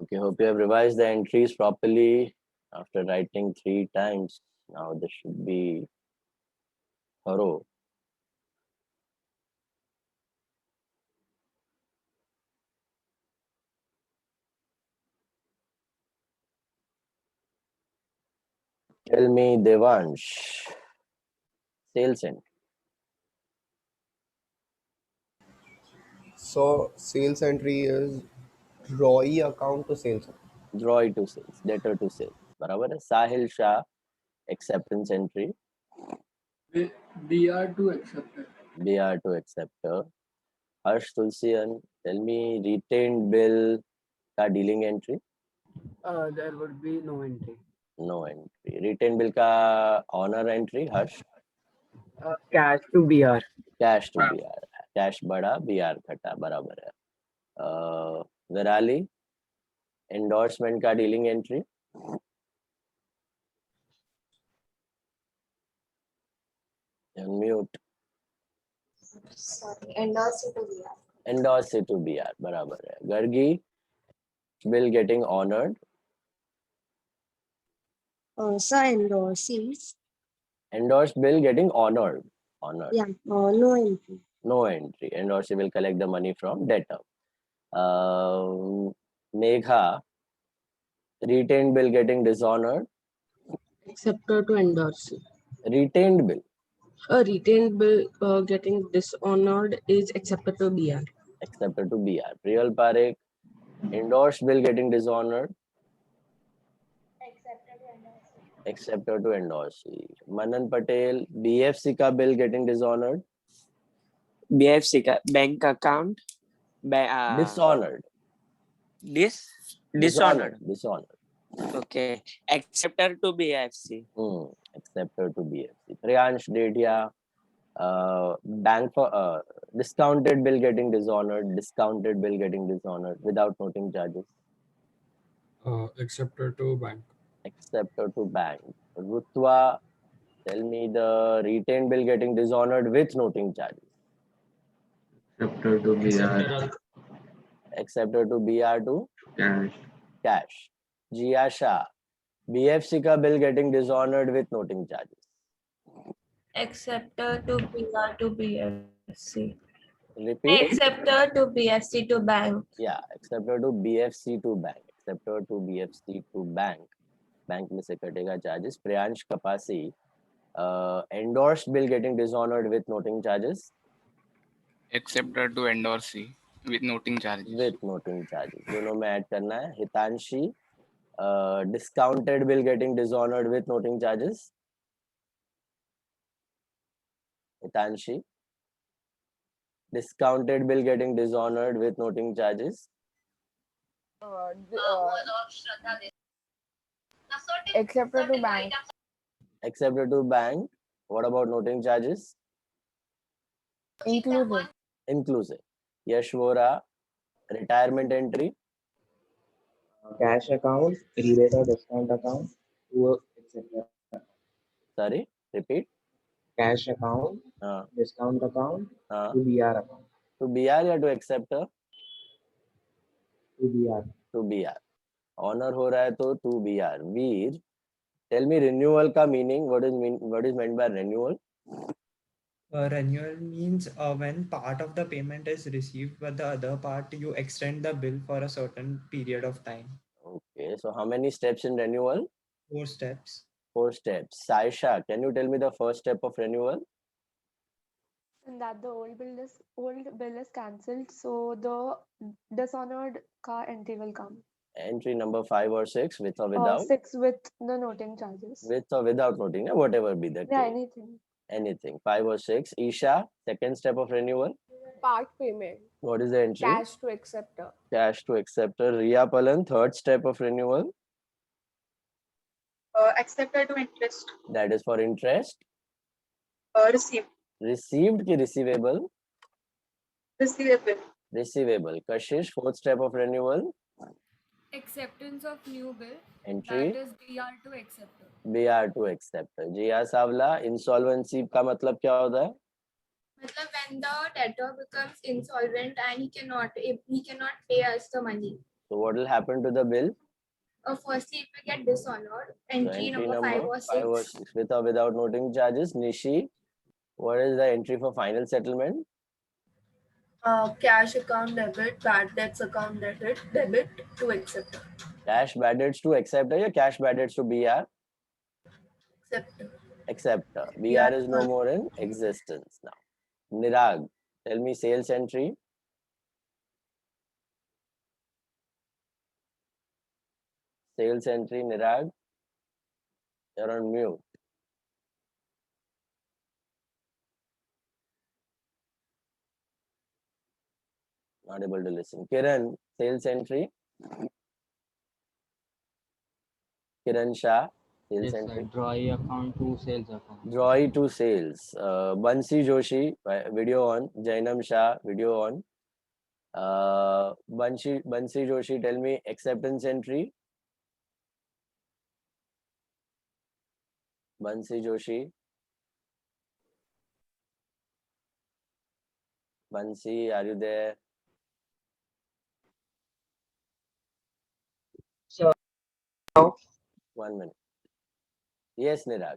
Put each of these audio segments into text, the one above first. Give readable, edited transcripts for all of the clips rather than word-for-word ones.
Okay, hope you have revised the entries properly after writing 3 times. Now this should be thorough. Tell me, Devansh, sales entry. So sales entry is drawee account to sales account. Drawee to sales, debtor to sales. बराबर है. Sahil Shah, acceptance entry. BR to acceptor. BR to acceptor. Harsh Tulsian, tell me retained bill का dealing entry. There would be no entry. No entry. Retained bill का honor entry. Harsh. Cash to BR. Cash to BR. Cash बड़ा, BR घटा, बराबर है. Virali, endorsement का dealing entry. Unmute. Sorry, endorse to BR. Endorse to BR, बराबर है. Gargi, bill getting honored. Sir, endorses. Endorsed bill getting honored. Honored. Yeah, no entry. No entry. Endorsee will collect the money from debtor. Megha, retained bill getting dishonored. Acceptor to endorse. Retained bill. A retained bill getting dishonored is accepted to BR. Accepted to BR. Priyal Parekh, endorsed bill getting dishonored. Accepted to endorsee. Manan Patel, BFC का bill getting dishonored. BFC का bank account Dishonored. dishonored. Dishonored. Okay. Acceptor to BFC. Accepted to BFC. Priyansh Dedhia, bank for discounted bill getting dishonored. Discounted bill getting dishonored without noting charges. Acceptor to bank. Accepted to bank. Rutwa, tell me the retained bill getting dishonored with noting charges. Acceptor to BR. Accepted to BR to Cash. cash. Jia Shah, BFC का bill getting dishonored with noting charges. Acceptor to BR to BFC. Repeat. Acceptor to BFC to bank. Yeah, accepted to BFC to bank. Accepted to BFC to bank. Bank में से कटेगा charges. Priyansh Kapasi, endorsed bill getting dishonored with noting charges. Acceptor to endorsee with noting charges. With noting charges. दोनों में add करना है. Hitanshi, discounted bill getting dishonored with noting charges. Hitanshi, discounted bill getting dishonored with noting charges. Acceptor to bank. Accepted to bank. What about noting charges? Inclusive. Inclusive. Yash Vora, retirement entry. Cash account, rebate or discount account to acceptor. Sorry, repeat. Cash account, discount account to BR account. To BR या to acceptor? To BR. To BR. Honor हो रहा है तो to BR. Veer, tell me renewal का meaning. What is meant by renewal? Renewal means when part of the payment is received, but the other part you extend the bill for a certain period of time. Okay, so how many steps in renewal? 4 steps. 4 steps. Saisha, can you tell me the first step of renewal? And that the old bill is cancelled, so the dishonored car entry will come. Entry number 5 or 6, with or without? 6 with the noting charges. With or without noting, whatever be the case. Yeah, anything. Anything. 5 or 6. Isha, second step of renewal. Part payment. What is the entry? Cash to acceptor. Cash to acceptor. Riya Palan, third step of renewal. Acceptor to interest. That is for interest. Received. Received ki receivable? Receivable. Receivable. Kashish, fourth step of renewal. Acceptance of new bill. Entry. That is BR to acceptor. BR to acceptor. Jiya Savla, insolvency का मतलब क्या होता है? मतलब when the debtor becomes insolvent and he cannot pay us the money. So what will happen to the bill? Firstly, it will get dishonored. So Entry number 5 or 6. 5 or 6 with or without noting charges. Nishi, what is the entry for final settlement? Cash account debit, bad debts account debit to acceptor. Cash bad debts to acceptor या cash bad debts to BR? Acceptor. Acceptor. BR is no more in existence now. Nirag, tell me sales entry. Sales entry, Nirag. You're on mute. Not able to listen. Kiran, sales entry. Kiran Shah, sales entry. Drawee account to sales account. Drawee to sales. Bansi Joshi, video on. Jainam Shah, video on. Bansi Joshi, tell me acceptance entry. Bansi Joshi. Bansi, are you there? So 1 minute. Yes, Nirag.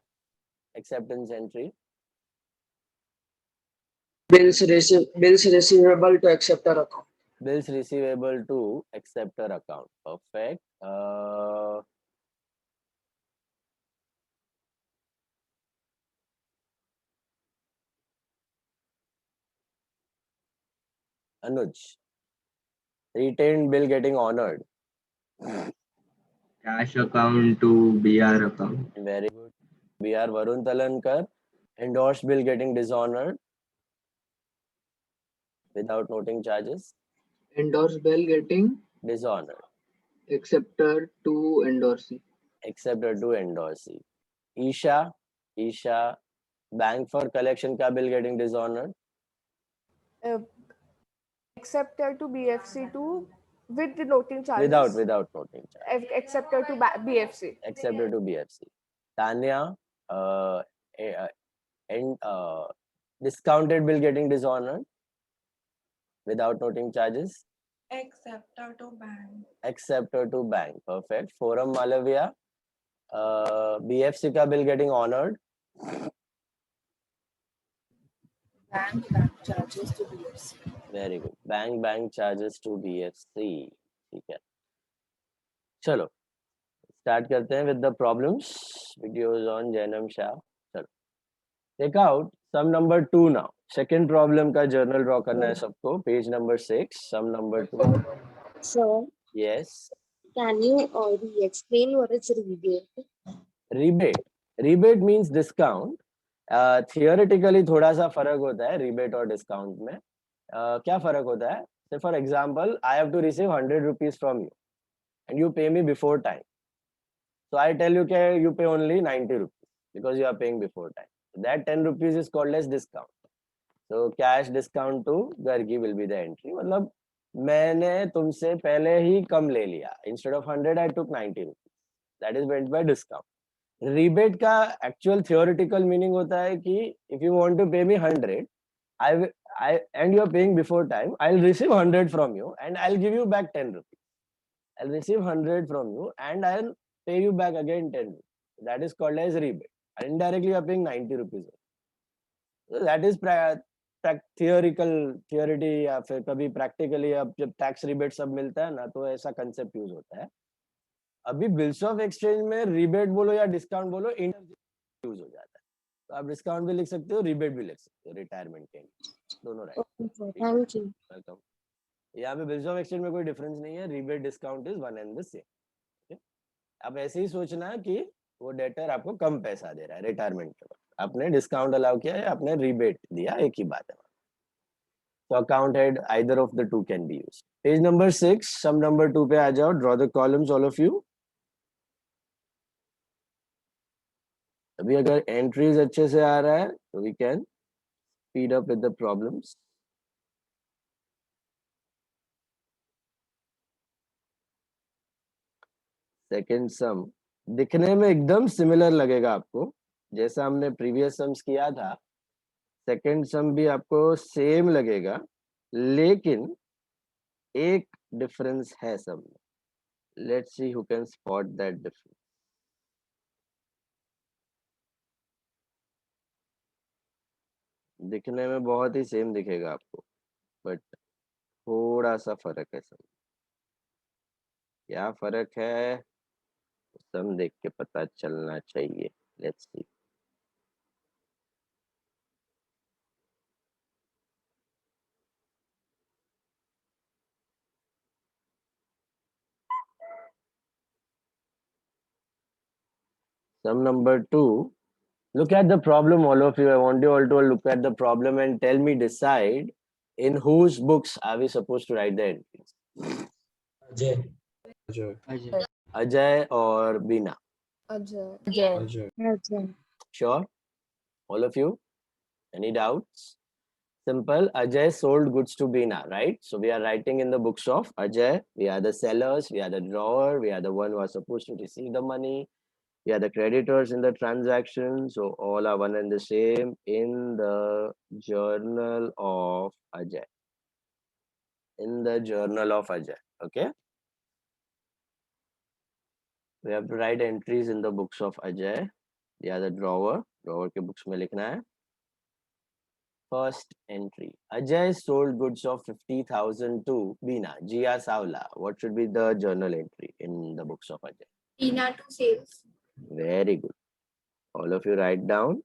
Acceptance entry. bills receivable to acceptor account. Bills receivable to acceptor account. Perfect. Anuj. Retained bill getting honored. Cash account to BR account. Very good. BR Varun Talankar. Endorsed bill getting dishonored without noting charges. Endorsed bill getting Dishonored. acceptor to endorsee. Acceptor to endorsee. Isha. Bank for collection ka bill getting dishonored. Acceptor to BFC to with the noting charges. Without noting charges. Acceptor to BFC. Acceptor to BFC. Tanya. Discounted bill getting dishonored without noting charges. Acceptor to bank. Acceptor to bank. Perfect. Forum Malavia. BFC ka bill getting honored. Bank charges to BFC. Very good. Bank charges to BFC. ठीक है. चलो. Start करते हैं with the problems. Videos on Jainam Shah. चलो. Take out sum number 2 now. Second problem का journal draw करना है सबको. Page number 6. Sum number 2. Sir, Yes. can you explain what is rebate? Rebate means discount. Theoretically थोड़ा सा फर्क होता है rebate और discount में. क्या फर्क होता है? Say for example, I have to receive 100 rupees from you and you pay me before time. So I tell you that you pay only 90 rupees because you are paying before time. That 10 rupees is called as discount. So cash discount to Gargi will be the entry. मतलब मैंने तुमसे पहले ही कम ले लिया. Instead of 100, I took 90 rupees. That is meant by discount. Rebate का actual theoretical meaning होता है कि if you want to pay me 100, and you are paying before time, I'll receive 100 from you and I'll give you back 10 rupees. I'll receive 100 from you and I'll pay you back again 10 rupees. That is called as rebate. Indirectly, you are paying 90 rupees. So that is theory या फिर कभी practically अब जब tax rebate सब मिलता है ना तो ऐसा concept use होता है. अभी bills of exchange में rebate बोलो या discount बोलो interchange use हो जाता है. तो आप discount भी लिख सकते हो, rebate भी लिख सकते हो, retirement के दोनों right. Okay, sir. Thank you. Welcome. यहाँ पे bills of exchange में कोई difference नहीं है, rebate discount is one and the same. Okay? आप ऐसे ही सोचना कि वो debtor आपको कम पैसा दे रहा है retirement के वक्त. आपने discount allow किया है, आपने rebate दिया, एक ही बात है. So account head, either of the two can be used. Page number 6, sum number 2 पे आ जाओ. Draw the columns, all of you. अभी अगर entries अच्छे से आ रहा है, तो we can speed up with the problems. Second sum दिखने में एकदम similar लगेगा आपको, जैसा हमने previous sums किया था. Second sum भी आपको same लगेगा, लेकिन एक difference है सब में. Let's see who can spot that difference. दिखने में बहुत ही सेम दिखेगा आपको, बट थोड़ा सा फर्क है सब. क्या फर्क है सब देख के पता चलना चाहिए. Let's see. Sum number 2. Look at the problem, all of you. I want you all to look at the problem and tell me, decide in whose books are we supposed to write the entries. Ajay or Beena? Ajay. Sure? All of you? Any doubts? Simple. Ajay sold goods to Beena, right? So we are writing in the books of Ajay. We are the sellers. We are the drawer. We are the one who are supposed to receive the money. We are the creditors in the transaction. So all are one and the same in the journal of Ajay. In the journal of Ajay. Okay. We have to write entries in the books of Ajay. We are the drawer. Drawer के books में लिखना है. First entry. Ajay sold goods of 50,000 to Beena, Jia Savla. What should be the journal entry in the books of Ajay? Beena to sales. Very good. All of you write down.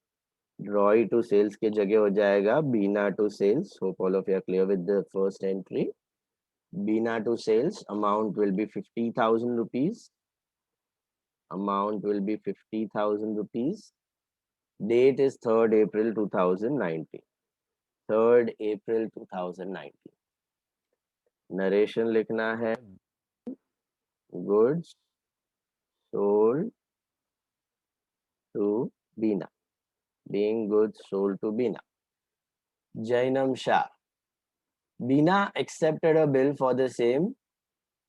Roy to sales के जगह हो जाएगा Beena to sales. Hope all of you are clear with the first entry. Beena to sales. Amount will be 50,000 rupees. Amount will be 50,000 rupees. Date is 3rd April 2019. 3rd April 2019. Narration लिखना है goods sold to Beena. Being goods sold to Beena. Jainam Shah. Beena accepted a bill for the same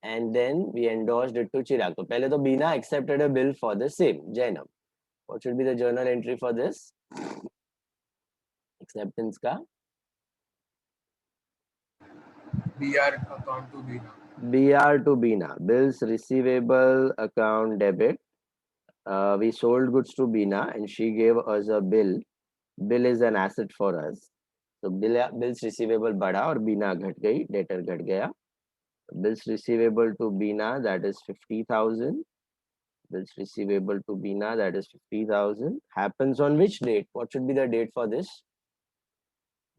and then we endorsed it to Chirag. So पहले तो Beena accepted a bill for the same. Jainam. What should be the journal entry for this? Acceptance का? BR account to Beena. BR to Beena. Bills receivable account debit. We sold goods to Beena and she gave us a bill. Bill is an asset for us. So bills receivable बढ़ा और Beena घट गई, debtor घट गया. Bills receivable to Beena, that is 50,000. Bills receivable to Beena, that is 50,000. Happens on which date? What should be the date for this?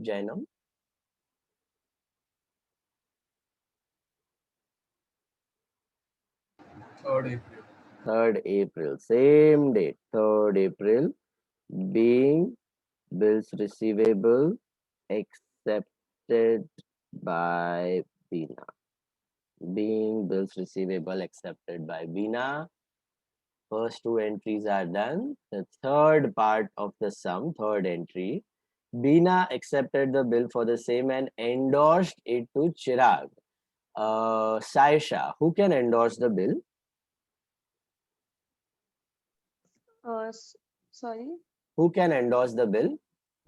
Jainam? Third April. 3rd April. Same date. 3rd April. Being bills receivable accepted by Beena. Being bills receivable accepted by Beena. First two entries are done. The third part of the sum, third entry, Beena accepted the bill for the same and endorsed it to Chirag. Saisha, who can endorse the bill? Sorry. Who can endorse the bill?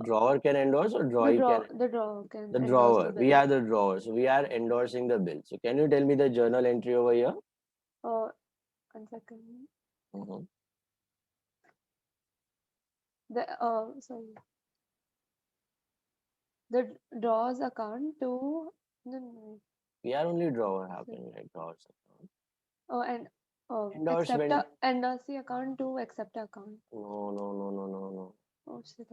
Drawer can endorse or drawee can? The drawer can. The endorse drawer. the We bill. are the drawer. So we are endorsing the bill. So can you tell me the journal entry over here? 1 second. Mhm. Sorry. The drawers account to no. We are only drawer. How can we write drawers account? And Endorsement. endorse the account to accept account. No. Oh shit.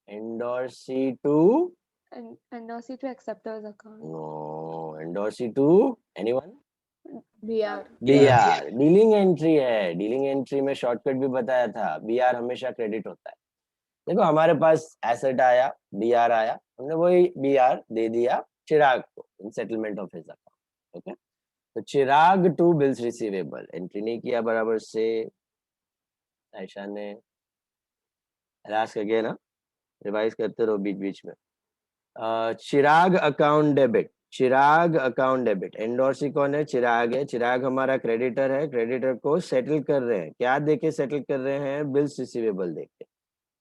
Endorsee to? And endorse to acceptors account. No. Endorsee to? Anyone? BR. BR. Dealing entry है. Dealing entry में shortcut भी बताया था. BR हमेशा credit होता है. देखो हमारे पास एसेट आया, BR आया, हमने वही BR दे दिया चिराग को in settlement of his account. Okay. तो Chirag to bills receivable entry नहीं किया बराबर से. आयशा ने रास्क अगेन ना रिवाइज करते रहो बीच बीच में. चिराग अकाउंट डेबिट. चिराग अकाउंट डेबिट. एंडोर्सी कौन है? चिराग है. चिराग हमारा क्रेडिटर है. क्रेडिटर को सेटल कर रहे हैं. क्या देके सेटल कर रहे हैं? बिल्स रिसीवेबल देके.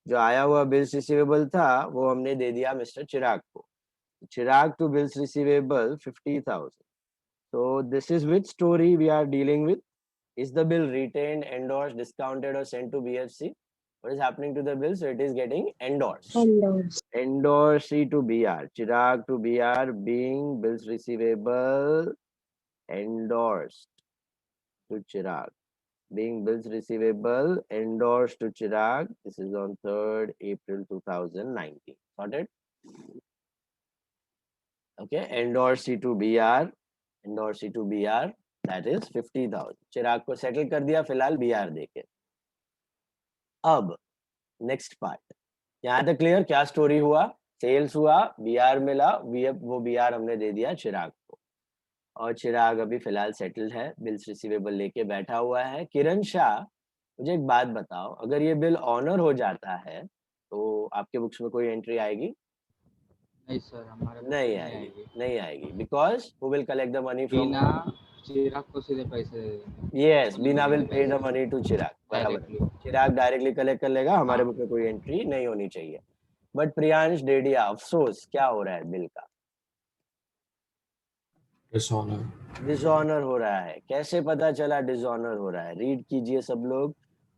जो आया हुआ बिल्स रिसीवेबल था वो हमने दे दिया मिस्टर चिराग को. Chirag to bills receivable 50,000. So this is which story we are dealing with. Is the bill retained, endorsed, discounted, or sent to BFC? What is happening to the bill? So it is getting endorsed. Endorsed. Endorsee to BR. Chirag to BR being bills receivable endorsed to Chirag. Being bills receivable endorsed to Chirag. This is on 3rd April 2019. Sorted? Okay. Endorsee to BR. Endorsee to BR. That is 50,000. चिराग को settle कर दिया फिलहाल BR देके. अब next part, यहाँ तक clear? क्या story हुआ? सेल्स हुआ, BR मिला, वो BR हमने दे दिया चिराग को, और चिराग अभी फिलहाल सेटल है, बिल्स रिसीवेबल लेके बैठा हुआ है. किरण शाह, मुझे एक बात बताओ, अगर ये बिल ऑनर हो जाता है तो आपके बुक्स में कोई एंट्री आएगी? नहीं सर, हमारे नहीं आएगी. नहीं आएगी because who will collect the money from? Bina Chirag को सीधे पैसे दे देंगे. Yes, Bina will pay the money to Chirag. बराबर, चिराग डायरेक्टि कलेक्ट कर लेगा, हमारे बुक में कोई एंट्री नहीं होनी चाहिए. बट प्रियांश डेडिया, अफसोस, क्या हो रहा है बिल का? डिसऑनर हो रहा है. कैसे पता चला डिसऑनर हो रहा है? रीड कीजिए सब लोग.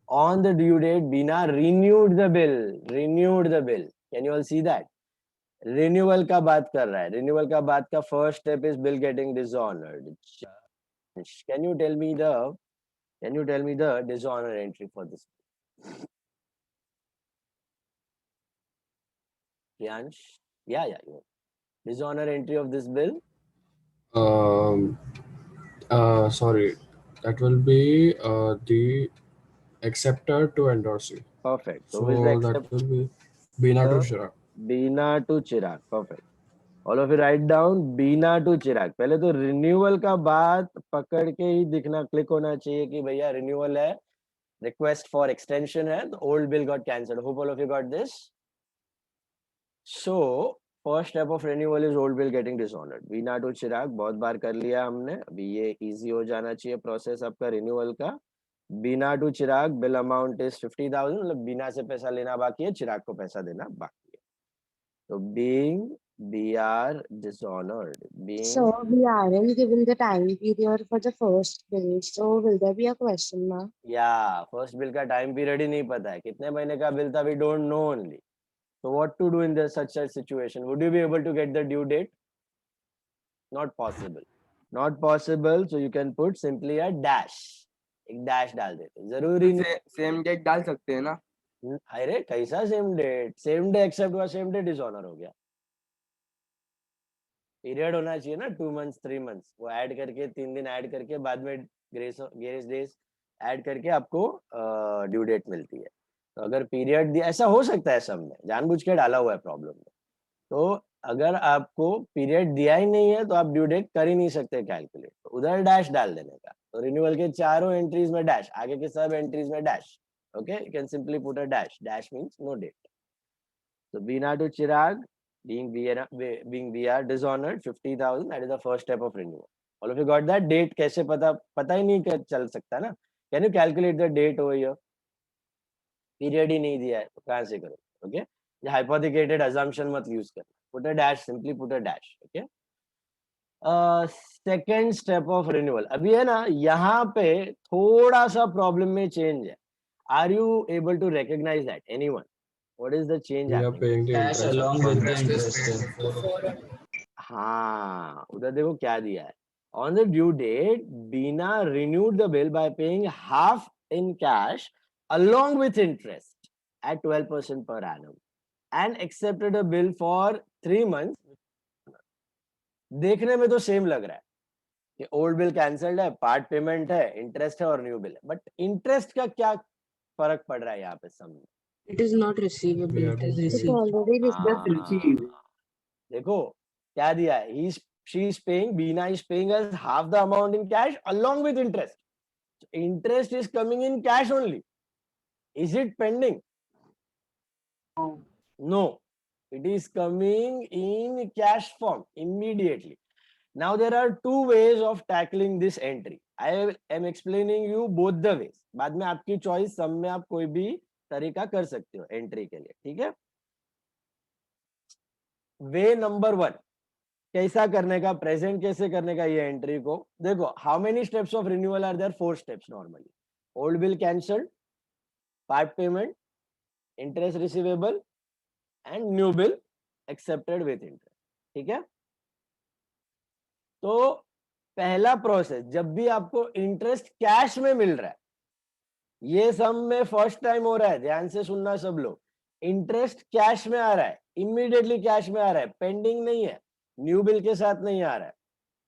On the due date Bina renewed the bill. Renewed the bill. Can you all see that? Renewal का बात कर रहा है. रिन्यूअल का बात का first step is bill getting dishonoured. Can you tell me the dishonor entry for this? Priyansh? Yeah. Dishonor entry of this bill? Sorry, that will be the acceptor to endorsee. Perfect. So that will be Beena to Chirag. Beena to Chirag. Perfect. All of you write down Beena to Chirag. पहले तो renewal का बात पकड़ के ही दिखना, click होना चाहिए कि भैया रिन्यूअल है, रिक्वेस्ट फॉर एक्सटेंशन है, तो old bill got cancelled. Hope all of you got this. So first step of renewal is old bill getting dishonoured. Bina to Chirag बहुत बार कर लिया हमने, अभी ये इजी हो जाना चाहिए प्रोसेस आपका रिन्यूअल का. Bina to Chirag, bill amount is 50,000, मतलब बीना से पैसा लेना बाकी है, चिराग को पैसा देना बाकी है. तो being BR dishonored. So we aren't given the time period for the first bill. So will there be a question mark? Yeah, first bill का time period ही नहीं पता है, कितने महीने का बिल था, we don't know only. So what to do in this such a situation? Would you be able to get the due date? Not possible. Not possible. So you can put simply a dash. एक dash डाल देते. जरूरी नहीं. Same date डाल सकते हैं ना? अरे कैसा same date? Same day accept हुआ, सेम डे डिसऑनर हो गया. पीरियड होना चाहिए ना, 2 months 3 months. वो ऐड करके 3 दिन ऐड करके बाद में ग्रेस डेज ऐड करके आपको ड्यू डेट मिलती है. तो अगर पीरियड दिया, ऐसा हो सकता है सब में, जानबूझ के डाला हुआ है प्रॉब्लम में. तो अगर आपको पीरियड दिया ही नहीं है तो आप ड्यू डेट कर ही नहीं सकते कैलकुलेट, तो उधर डैश डाल देने का. तो रिन्यूअल के चारों एंट्रीज में डैश, आगे के सब एंट्रीज में dash. Okay, you can simply put a dash. Dash means no date. So Beena to Chirag, being BR dishonored 50,000. That is the first step of renewal. All of you got that? Date कैसे पता ही नहीं चल सकता ना. Can you calculate the date over here? Period ही नहीं दिया है तो कहाँ से करो? Okay, ये hypothecated assumption मत use करना. Put a dash. Simply put a dash. Okay. Second step of renewal. अभी है ना, यहाँ पे थोड़ा सा प्रॉब्लम में चेंज है. Are you able to recognize that? Anyone? What is the change? We are paying the Cash interest. along with the interest. हाँ, उधर देखो क्या दिया है. On the due date, Beena renewed the bill by paying half in cash along with interest at 12% per annum and accepted a bill for 3 months. देखने में तो same लग रहा है कि ओल्ड बिल कैंसल्ड है, पार्ट पेमेंट है, interest है और न्यू बिल है. बट इंटरेस्ट का क्या फर्क पड़ रहा है यहाँ पे सम में? It is not receivable. It is received. देखो क्या दिया है. She is paying, Beena is paying us half the amount in cash along with interest. So interest is coming in cash only. Is it pending? No. It is coming in cash form immediately. Now there are 2 ways of tackling this entry. I am explaining you both the ways. बाद में आपकी choice, सब में आप कोई भी तरीका कर सकते हो एंट्री के लिए. ठीक है. वे नंबर 1, कैसा करने का, प्रेजेंट कैसे करने का ये एंट्री को देखो. How many steps of renewal are there? 4 steps normally. Old bill cancelled, part payment, interest receivable and new bill accepted with interest. ठीक है. तो पहला प्रोसेस, जब भी आपको इंटरेस्ट कैश में मिल रहा है, ये सम में फर्स्ट टाइम हो रहा है, ध्यान से सुनना सब लोग. इंटरेस्ट कैश में आ रहा है, इमीडिएटली कैश में आ रहा है, पेंडिंग नहीं है, न्यू बिल के साथ नहीं आ रहा है.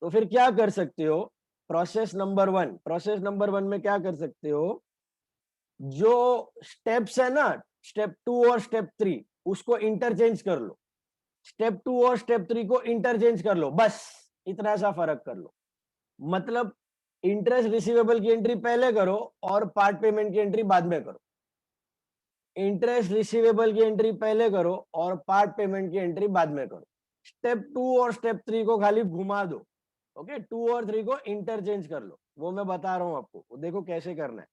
तो फिर क्या कर सकते हो? Process number 1. प्रोसेस नंबर 1 में क्या कर सकते हो? जो स्टेप्स है ना, स्टेप 2 और स्टेप 3, उसको इंटरचेंज कर लो. स्टेप 2 और स्टेप 3 को इंटरचेंज कर लो, बस इतना सा फर्क कर लो. मतलब इंटरेस्ट रिसीवेबल की एंट्री पहले करो और पार्ट पेमेंट की एंट्री बाद में करो. इंटरेस्ट रिसीवेबल की एंट्री पहले करो और पार्ट पेमेंट की एंट्री बाद में करो. स्टेप 2 और स्टेप 3 को खाली घुमा दो. ओके, 2 और 3 को इंटरचेंज कर लो, वो मैं बता रहा हूं आपको, वो देखो कैसे करना है.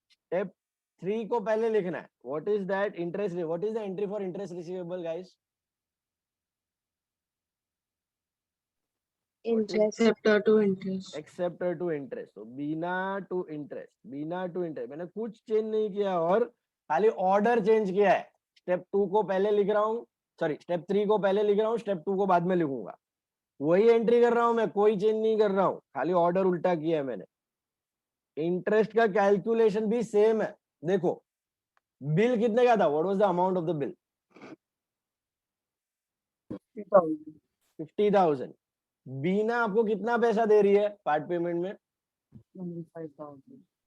स्टेप 3 को पहले लिखना है. What is that? Interest. What is the entry for interest receivable guys? Interest. Acceptor to interest. Acceptor to interest. तो Bina to interest, Bina to interest, मैंने कुछ चेंज नहीं किया और खाली ऑर्डर चेंज किया है. स्टेप 2 को पहले लिख रहा हूँ, सॉरी स्टेप 3 को पहले लिख रहा हूँ, स्टेप 2 को बाद में लिखूंगा. वही एंट्री कर रहा हूं मैं, कोई चेंज नहीं कर रहा हूँ, खाली ऑर्डर उल्टा किया है मैंने. इंटरेस्ट का कैलकुलेशन भी सेम है. देखो बिल कितने का था? What was the amount of the bill? 50,000. बीना आपको कितना पैसा दे रही है पार्ट पेमेंट में?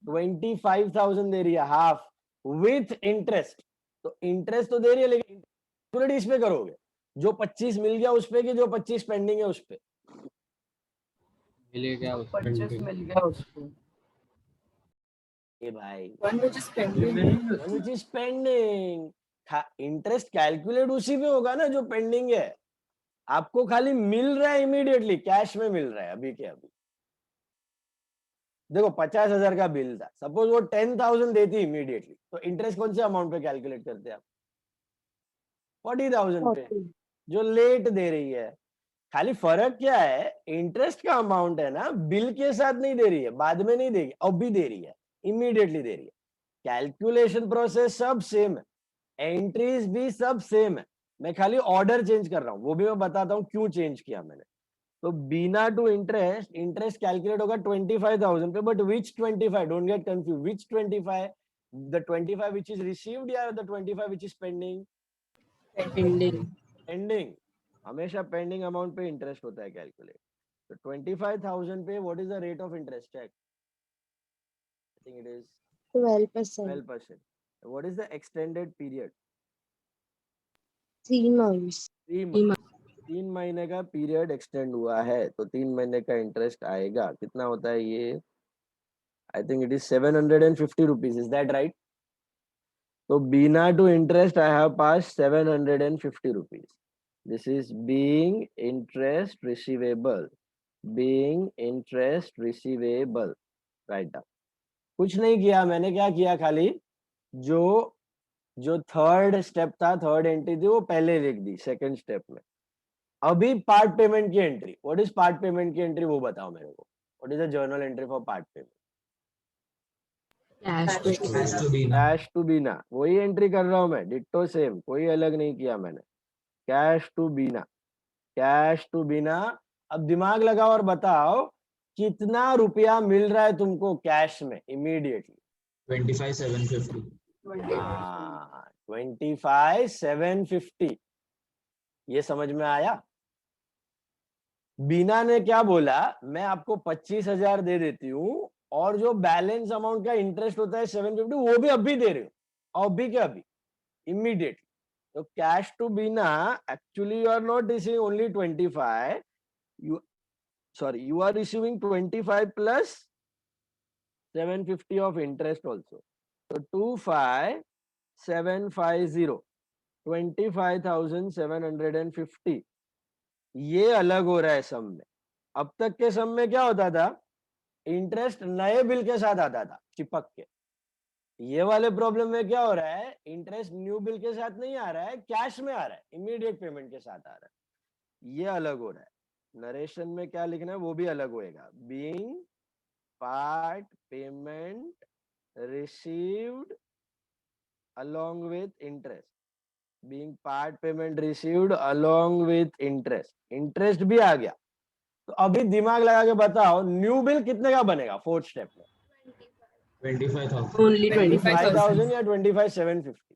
25,000 दे रही है, हाफ विथ इंटरेस्ट. तो इंटरेस्ट तो दे रही है, लेकिन कैलकुलेट इस पे करोगे जो 25 मिल गया उस पे कि जो 25 पेंडिंग है उस पे? मिल गया उसको. 25 मिल गया उसको. ए भाई, One which is pending. which is pending. Interest calculate उसी पे होगा ना जो पेंडिंग है. आपको खाली मिल रहा है इमीडिएटली, कैश में मिल रहा है अभी के अभी. देखो 50,000 का बिल था, सपोज वो 10,000 देती इमीडिएटली, तो इंटरेस्ट कौन से अमाउंट पे कैलकुलेट करते हैं आप? 40,000 पे, जो लेट दे रही है. खाली फर्क क्या है? इंटरेस्ट का अमाउंट है ना, बिल के साथ नहीं दे रही है, बाद में नहीं देगी, अब भी दे रही है, इमीडिएटली दे रही है. कैलकुलेशन प्रोसेस सब सेम है, एंट्रीज भी सब सेम है, मैं खाली ऑर्डर चेंज कर रहा हूं, वो भी मैं बताता हूं क्यों चेंज किया मैंने. तो Bina to interest, interest calculate होगा 25,000 पे, but which 25? Don't get confuse. Which 25? The 25 which is received या the 25 which is pending? Pending. हमेशा पेंडिंग अमाउंट पे इंटरेस्ट होता है कैलकुलेट. तो 25,000 पे what is the rate of interest? Check. I think it is 12%. 12%. What is the extended period? 3 months. 3 महीने का period extend हुआ है, तो 3 महीने का इंटरेस्ट आएगा. कितना होता है ये? I think it is 750 rupees. Is that right? तो Bina to interest I have pass 750 rupees. This is being interest receivable. Being interest receivable. Write down. कुछ नहीं किया मैंने. क्या किया? खाली जो थर्ड स्टेप था, थर्ड एंट्री थी, वो पहले लिख दी सेकंड स्टेप में. अभी पार्ट पेमेंट की entry. What is part payment की एंट्री? वो बताओ मेरे को. What is the journal entry for part payment? Cash to Bina. वही एंट्री कर रहा हूं मैं, डिट्टो सेम, कोई अलग नहीं किया मैंने. Cash to Bina, cash to Bina. अब दिमाग लगाओ और बताओ कितना रुपया मिल रहा है तुमको कैश में इमीडिएटली? 25,750. 25,750. ये समझ में आया? बीना ने क्या बोला? मैं आपको 25,000 दे देती हूँ और जो बैलेंस अमाउंट का इंटरेस्ट होता है 750, वो भी अभी दे रहे हो, अभी के अभी, इमीडिएटली. तो cash to Bina, actually you are not receiving only 25, you are receiving 25 plus 750 of interest also. So 25,750, 25,750. ये अलग हो रहा है सम में. अब तक के सम में क्या होता था? इंटरेस्ट नए बिल के साथ आता था चिपक के. ये वाले प्रॉब्लम में क्या हो रहा है? इंटरेस्ट न्यू बिल के साथ नहीं आ रहा है, कैश में आ रहा है, इमीडिएट पेमेंट के साथ आ रहा है. ये अलग हो रहा है. नरेशन में क्या लिखना है वो भी अलग होएगा. Being part payment received along with interest. Being part payment received along with interest. Interest भी आ गया. तो अभी दिमाग लगा के बताओ न्यू बिल कितने का बनेगा फोर्थ स्टेप में? 25,000. Only 25,000 या 25,750?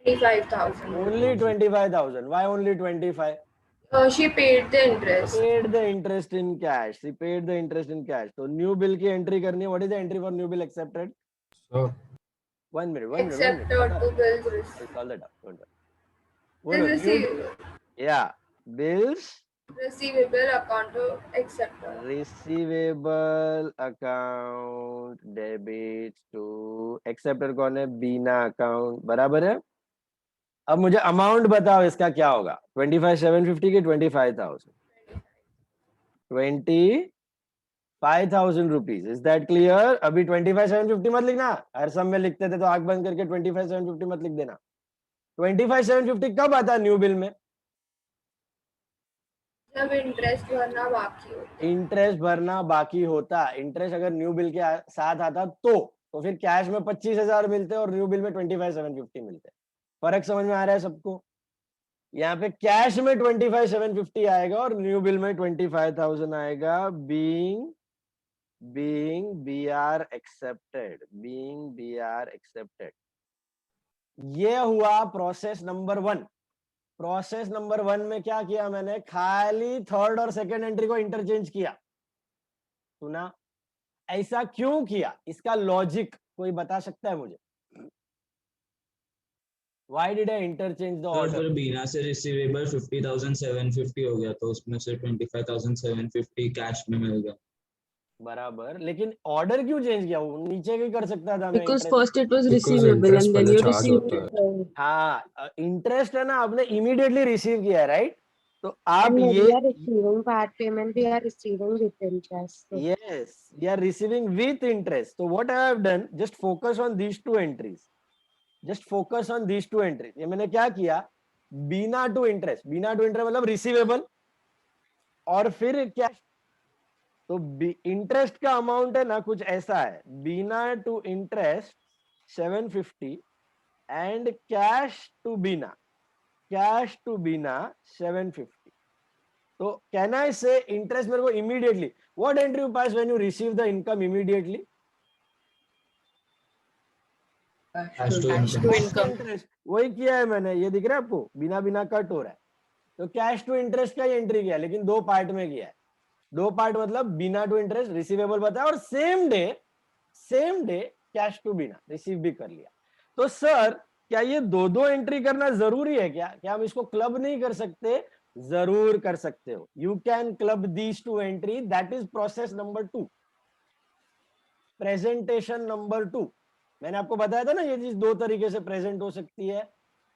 25,000. Only 25,000. Why only 25? She paid the interest. Paid the interest in cash. She paid the interest in cash. तो न्यू बिल की एंट्री करनी है. What is the entry for new bill accepted? So, One minute. Accepted to bills received. Call that up. Don't worry. Bill received. Yeah. Bills. Receivable account to acceptor. Receivable account debits to acceptor कौन है? बीना account. बराबर है. अब मुझे amount बताओ इसका क्या होगा? 25,750 की 25,000? 25,000 रुपीज. Is that clear? अभी 25,750 मत लिखना. हर सब में लिखते थे तो आंख बंद करके 25,750 मत लिख देना. 25,750 कब आता है न्यू बिल में? जब इंटरेस्ट भरना बाकी हो. इंटरेस्ट भरना बाकी होता. इंटरेस्ट अगर न्यू बिल के साथ आता तो फिर कैश में 25,000 मिलते और न्यू बिल में 25,750 मिलते. फर्क समझ में आ रहा है सबको? यहाँ पे कैश में 25,750 आएगा और न्यू बिल में 25,000 आएगा. Being BR accepted. ये हुआ प्रोसेस नंबर 1. प्रोसेस नंबर 1 में क्या किया मैंने? खाली थर्ड और सेकंड एंट्री को इंटरचेंज किया. सुना? ऐसा क्यों किया? इसका लॉजिक कोई बता सकता है मुझे? Why did I interchange the order? Sir Bina से रिसीवेबल 50,750 हो गया तो उसमें से 25,750 कैश में मिल गया. बराबर. लेकिन ऑर्डर क्यों चेंज किया? वो नीचे भी कर सकता था. Because first it was receivable and then you received it. हाँ, इंटरेस्ट है ना, आपने इमीडिएटली रिसीव किया है, राइट? तो आप And when ये we are receiving part payment, we are receiving with interest. So yes, you are receiving with interest. So what I have done, just focus on these two entries. ये मैंने क्या किया? बीना to interest मतलब receivable और फिर cash. तो interest का amount है ना कुछ ऐसा है. Bina to interest 750 and cash to Bina 750. तो कैन आई से इंटरेस्ट मेरे को immediately? What entry you pass when you receive the income immediately? Interest. वही किया है मैंने. ये दिख रहा है आपको? बिना कट हो रहा है. तो कैश टू इंटरेस्ट का ही एंट्री किया, लेकिन 2 पार्ट में किया है. 2 पार्ट मतलब बीना टू इंटरेस्ट रिसीवेबल बताया और same day cash to Bina receive भी कर लिया. तो सर क्या ये 2 एंट्री करना जरूरी है क्या? हम इसको क्लब नहीं कर सकते? जरूर कर सकते हो. You can club these 2 entry. That is process number 2. Presentation number 2. मैंने आपको बताया था ना ये चीज 2 तरीके से प्रेजेंट हो सकती है.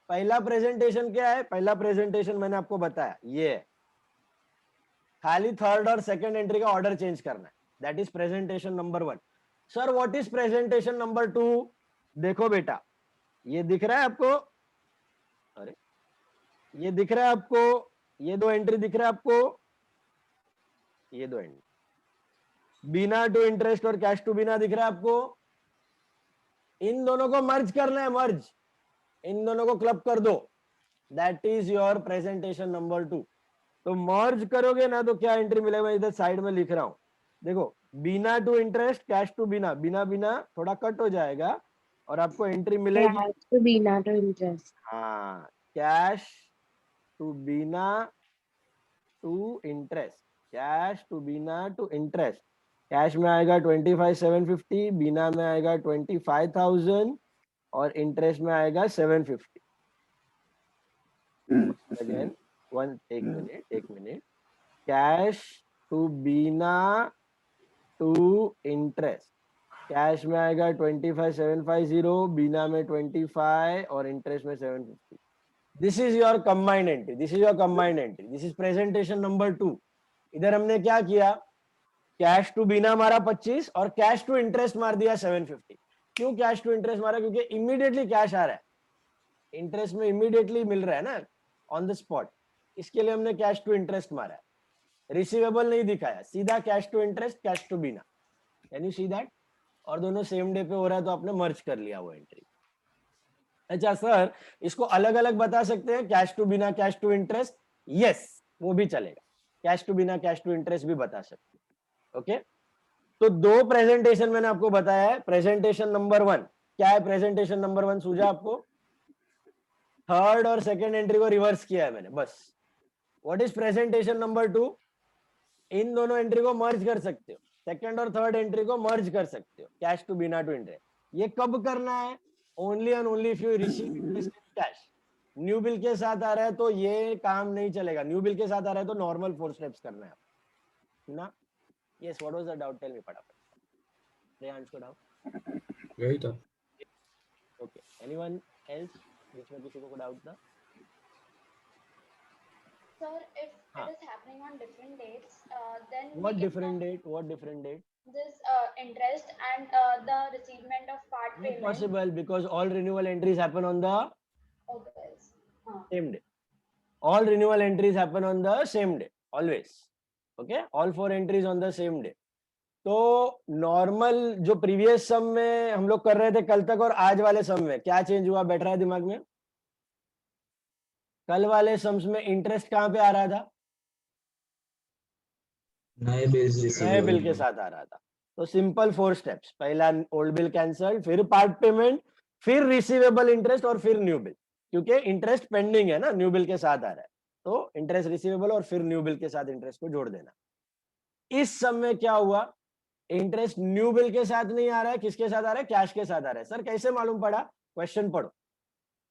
पहला प्रेजेंटेशन क्या है? पहला प्रेजेंटेशन मैंने आपको बताया ये है. खाली थर्ड और सेकंड एंट्री का ऑर्डर चेंज करना है. That is presentation number 1. Sir what is presentation number 2? देखो बेटा, ये दिख रहा है आपको? अरे ये दिख रहा है आपको? ये 2 एंट्री दिख रहा है आपको? ये 2 एंट्री बीना टू इंटरेस्ट और कैश टू बीना दिख रहा है आपको? इन दोनों को मर्ज करना है. इन दोनों को क्लब कर दो. That is your presentation number 2. तो मर्ज करोगे ना तो क्या एंट्री मिलेगा? इधर साइड में लिख रहा हूं, देखो. बीना टू इंटरेस्ट कैश टू बीना थोड़ा कट हो जाएगा और आपको एंट्री मिलेगी cash to Bina to interest. हाँ, cash to Bina to interest. Cash में आएगा 25,750, बीना में आएगा 25,000 और इंटरेस्ट में आएगा 750. अगेन एक minute. Cash to Bina to interest. Cash में आएगा 25,750, बीना में 25 और इंटरेस्ट में 750. This is your combined entry. This is presentation number 2. इधर हमने क्या किया? कैश टू बीना मारा 25 और कैश टू इंटरेस्ट मार दिया 750. क्यों कैश टू इंटरेस्ट मारा? क्योंकि इमीडिएटली कैश आ रहा है. इंटरेस्ट में इमीडिएटली मिल रहा है ना, ऑन द स्पॉट. इसके लिए हमने कैश टू इंटरेस्ट मारा है. रिसीवेबल नहीं दिखाया, सीधा cash to interest, cash to Bina. Can you see that? और दोनों सेम डे पे हो रहा है तो आपने मर्ज कर लिया वो एंट्री। अच्छा सर, इसको अलग अलग बता सकते हैं, कैश टू बिना कैश टू इंटरेस्ट? यस, वो भी चलेगा, कैश टू बिना कैश टू इंटरेस्ट भी बता सकते हैं। ओके, तो दो प्रेजेंटेशन मैंने आपको बताया है। प्रेजेंटेशन नंबर 1 क्या है? प्रेजेंटेशन नंबर 1 सूझा आपको? थर्ड और सेकंड एंट्री को रिवर्स किया है मैंने, बस। What is presentation number 2? इन दोनों एंट्री को मर्ज कर सकते हो, सेकंड और थर्ड एंट्री को मर्ज कर सकते हो, कैश टू बिना टू इंटरेस्ट। ये कब करना है? Only and only if you receive cash. New bill के साथ आ रहा है तो ये काम नहीं चलेगा। न्यू बिल के साथ आ रहा है तो नॉर्मल 4 स्टेप्स करना है ना। Yes, what was the doubt? Tell me फटाफट। रेहांश को डाउट यही था। Okay, anyone else? बीच में किसी को डाउट था? Sir, if it is happening on different dates, then What we different date? What different date? this interest and the receivement of part Not payment. possible, because all renewal entries happen on the Okay. same day. All renewal entries happen on the same day, always. Okay, all 4 entries on the same day. तो normal जो previous सम में हम लोग कर रहे थे कल तक और आज वाले सम में क्या चेंज हुआ बैठ रहा है दिमाग में? कल वाले सम्स में इंटरेस्ट कहां पे आ रहा था? नए बिल के साथ आ रहा था। तो सिंपल 4 स्टेप्स, पहला ओल्ड बिल कैंसल्ड, फिर पार्ट पेमेंट, फिर रिसीवेबल इंटरेस्ट और फिर न्यू बिल, क्योंकि इंटरेस्ट पेंडिंग है ना, न्यू बिल के साथ आ रहा है। तो इंटरेस्ट रिसीवेबल और फिर न्यू बिल के साथ इंटरेस्ट को जोड़ देना। इस सम में क्या हुआ? इंटरेस्ट न्यू बिल के साथ नहीं आ रहा है, किसके साथ आ रहा है? कैश के साथ आ रहा है। सर कैसे मालूम पड़ा? क्वेश्चन पढ़ो,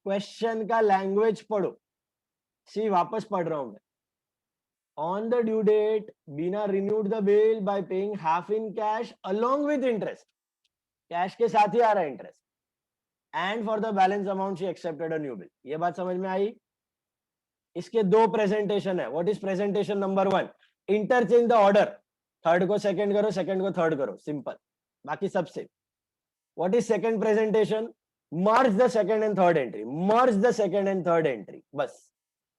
क्वेश्चन का लैंग्वेज पढ़ो। सी, वापस पढ़ रहा हूं मैं। On the due date, Bina renewed the bill by paying half in cash along with interest. Cash के साथ ही आ रहा है interest. And for the balance amount, she accepted a new bill. ये बात समझ में आई? इसके 2 प्रेजेंटेशन है। What is presentation number 1? Interchange the order. Third को सेकंड करो, सेकंड को थर्ड करो, सिंपल। बाकी सब same. What is second presentation? Merge the second and third entry. Merge the second and third entry. बस।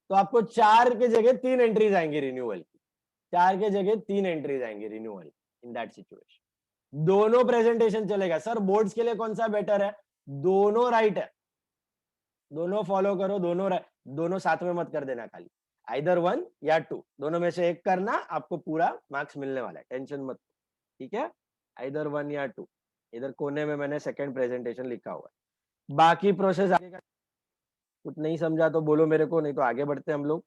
तो आपको 4 के जगह 3 एंट्रीज आएंगी रिन्यूअल की, 4 के जगह 3 एंट्रीज आएंगी रिन्यूअल। इन दैट सिचुएशन दोनों प्रेजेंटेशन चलेगा। सर बोर्ड्स के लिए कौन सा बेटर है? दोनों राइट है, दोनों फॉलो करो, दोनों साथ में मत कर देना, खाली आइदर 1 या 2, दोनों में से एक करना, आपको पूरा मार्क्स मिलने वाला है, टेंशन मत। ठीक है, आइदर 1 या 2। इधर कोने में मैंने सेकंड प्रेजेंटेशन लिखा हुआ है। बाकी प्रोसेस आगे का कुछ नहीं समझा तो बोलो मेरे को, नहीं तो आगे बढ़ते हम लोग।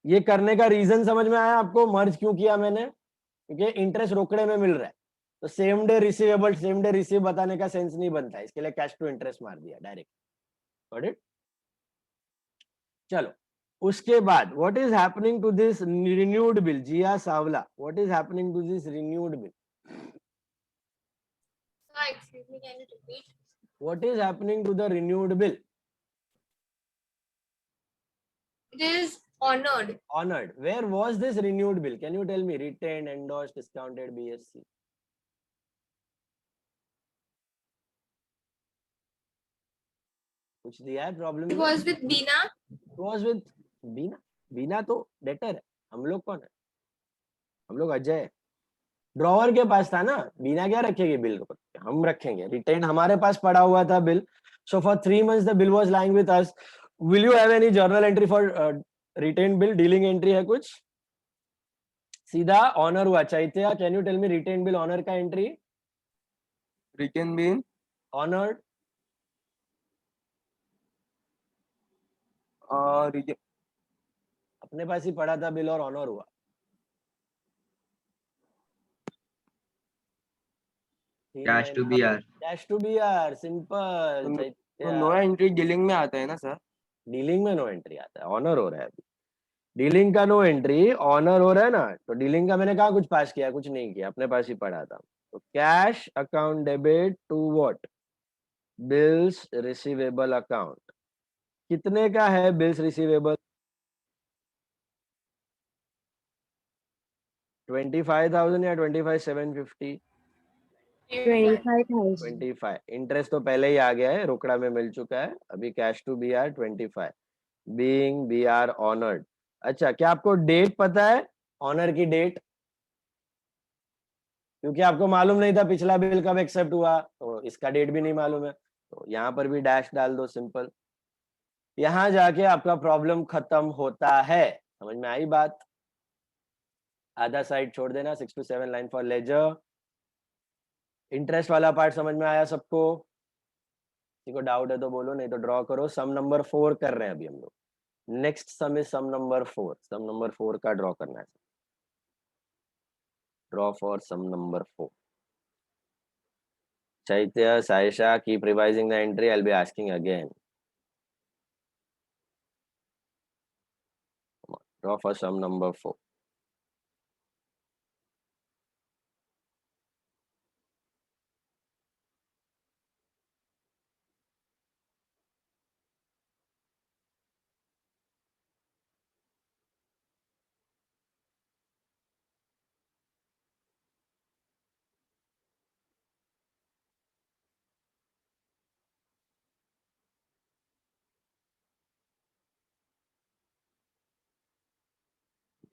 ये करने का रीजन समझ में आया आपको? मर्ज क्यों किया मैंने? क्योंकि इंटरेस्ट रोकड़े में मिल रहा है, तो same day receivable same day receive बताने का सेंस नहीं बनता है, इसके लिए कैश टू इंटरेस्ट मार दिया डायरेक्ट। Got it? चलो उसके बाद what is happening to this renewed bill? Jiya Savla, what is happening to this renewed bill? Excuse me, can you repeat? What is happening to the renewed bill? It is honored. Honored. Where was this renewed bill? Can you tell me? Retained, endorsed, discounted, BSC. कुछ दिया है problem? It was with Bina. It was with Bina. Bina तो debtor है, हम लोग कौन है? हम लोग अजय है। ड्रॉवर के पास था ना, बीना क्या रखेगी बिल को? हम रखेंगे। रिटेन हमारे पास पड़ा हुआ था bill, so for 3 months the bill was lying with us. Will you have any journal entry for retain bill? Dealing entry है कुछ? सीधा ऑनर हुआ। Chaitya, can you tell me retain bill honour का एंट्री? रिटेन बिल ऑनर्ड अपने पास ही पड़ा था बिल और ऑनर हुआ। Cash to B R. Cash to B R, simple. तो नो एंट्री डीलिंग में आता है ना सर? डीलिंग में नो एंट्री आता है, ऑनर हो रहा है अभी। डीलिंग का नो एंट्री, ऑनर हो रहा है ना। तो डीलिंग का मैंने कहा कुछ पास किया? कुछ नहीं किया, अपने पास ही पड़ा था। तो cash account debit to what? Bills receivable account. कितने का है बिल्स रिसीवेबल? 25,000 या 25,750? 25। इंटरेस्ट तो पहले ही आ गया है, रोकड़ा में मिल चुका है। अभी cash to B R 25 being B R honoured. अच्छा, क्या आपको डेट पता है, ऑनर की डेट? क्योंकि आपको मालूम नहीं था पिछला बिल कब एक्सेप्ट हुआ, तो इसका डेट भी नहीं मालूम है, तो यहाँ पर भी डैश डाल दो, सिंपल। यहाँ जाके आपका प्रॉब्लम खत्म होता है। समझ में आई बात? आधा साइड छोड़ देना, 6 to 7 line for ledger. Interest वाला पार्ट समझ में आया सबको? किसी को डाउट है तो बोलो, नहीं तो ड्रॉ करो। सम नंबर 4 कर रहे हैं अभी हम लोग। Next sum is sum number 4। Sum number 4 का ड्रॉ करना है। Draw for sum number 4। Chaitya, Saisha, keep revising the entry. I'll be asking again. Come on, draw for sum number 4.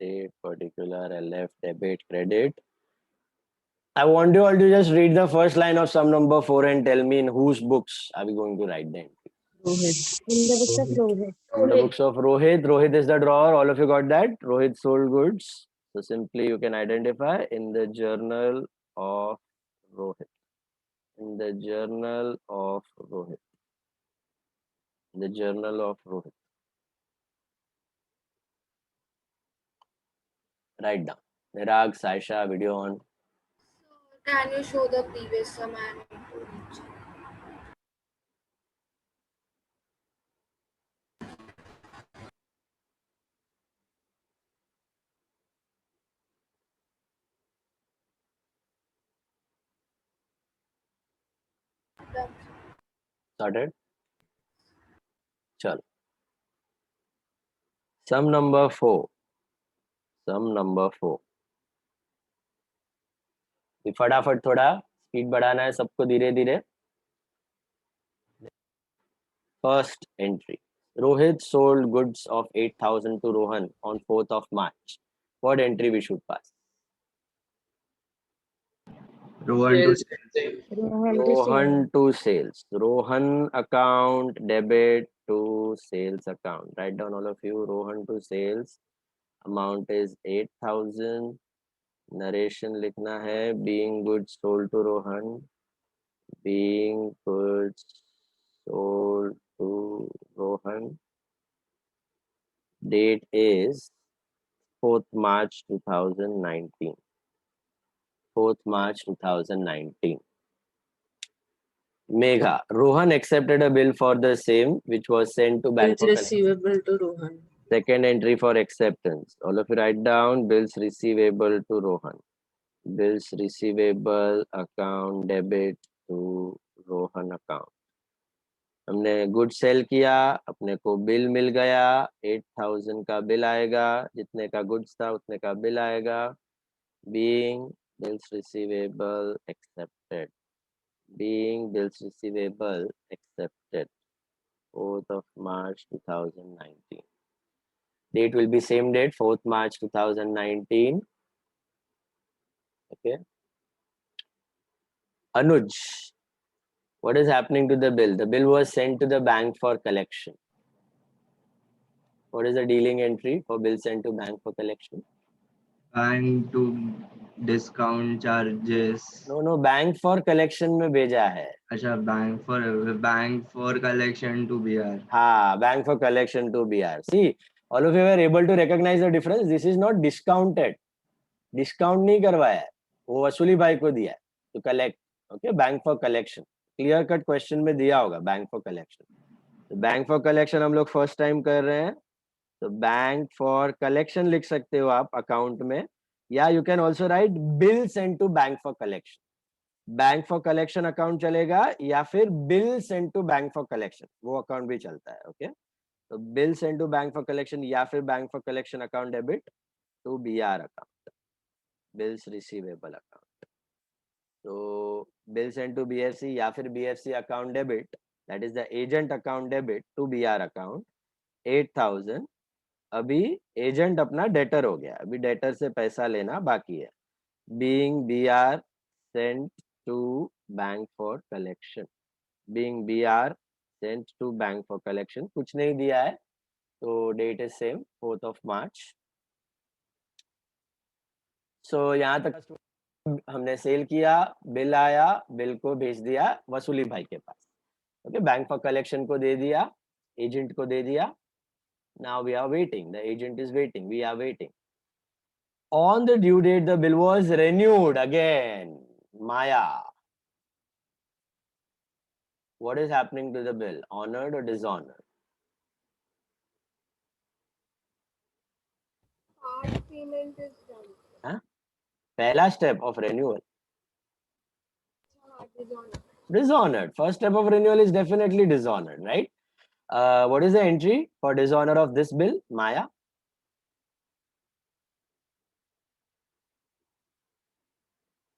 Date, particular, left, debit, credit. I want you all to just read the first line of sum number 4 and tell me in whose books are we going to write the entry. Rohit. In the books of Rohit. In the books of Rohit. Rohit is the drawer. All of you got that? Rohit sold goods. So simply you can identify in the journal of Rohit. In the journal of Rohit. In the journal of Rohit. Write down. Nirag, Saisha, video on. Can you show the previous sum and into each? Started? Chalo. Sum number 4. Sum number 4. फटाफट थोड़ा speed बढ़ाना है सबको, धीरे धीरे। First entry, Rohit sold goods of 8,000 to Rohan on 4th of March. What entry we should pass? Rohan to Rohan to sales. Rohan account debit to sales account. Write down all of you. Rohan to sales. Amount is 8,000. Narration लिखना है, being goods sold to Rohan. Being goods sold to Rohan. Date is 4th March 2019. 4th March 2019. Megha, Rohan accepted a bill for the same, which was sent to bank. Bills receivable to Rohan. Second entry for acceptance. All of you write down bills receivable to Rohan. Bills receivable account debit to Rohan account. हमने good cell किया, अपने को bill मिल गया, 8,000 का bill आएगा, जितने का goods था उतने का बिल आएगा। Being bills receivable accepted, being bills receivable accepted, 4th of March 2019. Date will be same date, 4th March 2019. Okay. Anuj, what is happening to the bill? The bill was sent to the bank for collection. What is the dealing entry for bill sent to bank for collection? bank to discount charges. No, bank for collection में भेजा है. अच्छा, bank for collection to BR. हाँ, bank for collection to BR. See, all of you were able to recognize the difference. This is not discounted. Discount नहीं करवाया है, वो वसूली भाई को दिया है to collect. Okay, bank for collection. Clear cut question में दिया होगा bank for collection. तो bank for collection हम लोग first time कर रहे हैं, तो bank for collection लिख सकते हो आप account में, या you can also write bill sent to bank for collection. Bank for collection account चलेगा या फिर bill send to bank for collection, वो अकाउंट भी चलता है. ओके, तो bill send to bank for collection या फिर bank for collection account debit to BR account, bills receivable account. तो बिल सेंड टू बीएफसी या फिर BFC account debit, that is the agent account debit to BR account, 8,000 अभी agent अपना debtor हो गया, अभी डेटर से पैसा लेना बाकी है. Being BR sent to bank for collection. Being BR sent to bank for collection. कुछ नहीं दिया है तो date is same 4th of March. So यहाँ तक हमने सेल किया, बिल आया, बिल को भेज दिया वसूली भाई के पास. ओके, बैंक फॉर कलेक्शन को दे दिया, एजेंट को दे दिया. Now we are waiting, the agent is waiting, we are waiting. On the due date, the bill was renewed again. Maya, what is happening to the bill? Honored or dishonored? Part payment is done. Huh? Pehla step of renewal. Dishonored. Dishonored. First step of renewal is definitely dishonored, right? What is the entry for dishonor of this bill, Maya?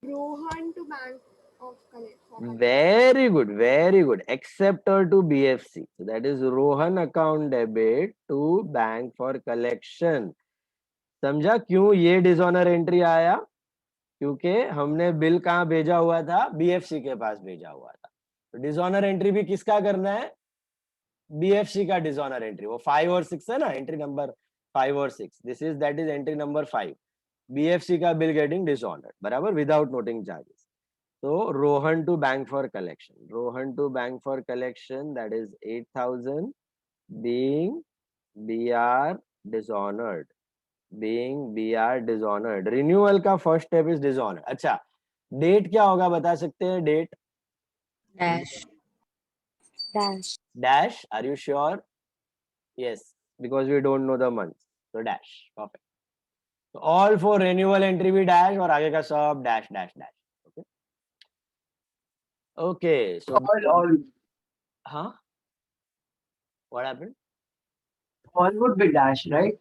Rohan to Bank of Collection. Very good, very good. Acceptor to BFC. So that is Rohan account debit to bank for collection. समझा क्यों ये dishonour entry आया? क्योंकि हमने bill कहाँ भेजा हुआ था? BFC के पास भेजा हुआ था. तो डिसऑनर एंट्री भी किसका करना है? BFC का डिसऑनर एंट्री. वो 5 और 6 है ना, एंट्री नंबर 5 और 6. This is that is entry number 5. BFC का बिल गेटिंग डिसऑनर्ड, बराबर, without noting charges. So Rohan to bank for collection. Rohan to bank for collection, that is 8,000 being BR dishonored. Being BR dishonored. Renewal का first step is dishonored. अच्छा, date क्या होगा बता सकते हैं? Date Dash. Dash. dash. Are you sure? Yes, because we don't know the month. So dash. Perfect. So all for renewal entry भी dash और आगे का सब dash dash dash. Okay, so all huh? What happened? all would be dash, right?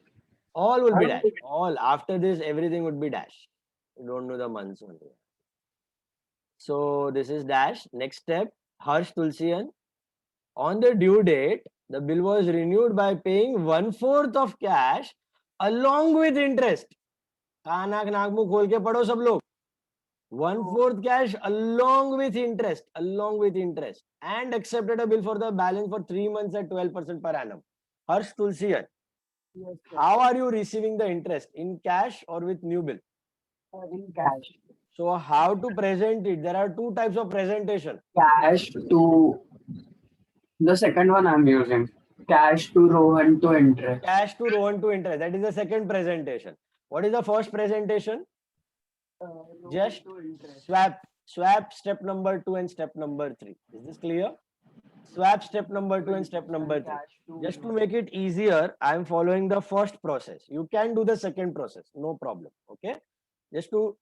All will be dash. All after this, everything would be dash. You don't know the months only. So this is dash. Next step, Harsh Tulsian. On the due date, the bill was renewed by paying 1/4 of cash along with interest. कान नाक मुंह खोल के पढ़ो सब लोग. 1/4 cash along with interest, and accepted a bill for the balance for 3 months at 12% per annum. Harsh Tulsian, Yes, how are you receiving the interest? In cash or with new bill? in cash. So how to present it? There are two types of presentation. Cash to the second one I'm using. Cash to Rohan to interest. Cash to Rohan to interest. That is the second presentation. What is the first presentation? Just swap step number 2 and step number 3. Is this clear? Swap step number 2 and step number 3. Just to make it easier, I am following the first process. You can do the second process, no problem. Okay? Just to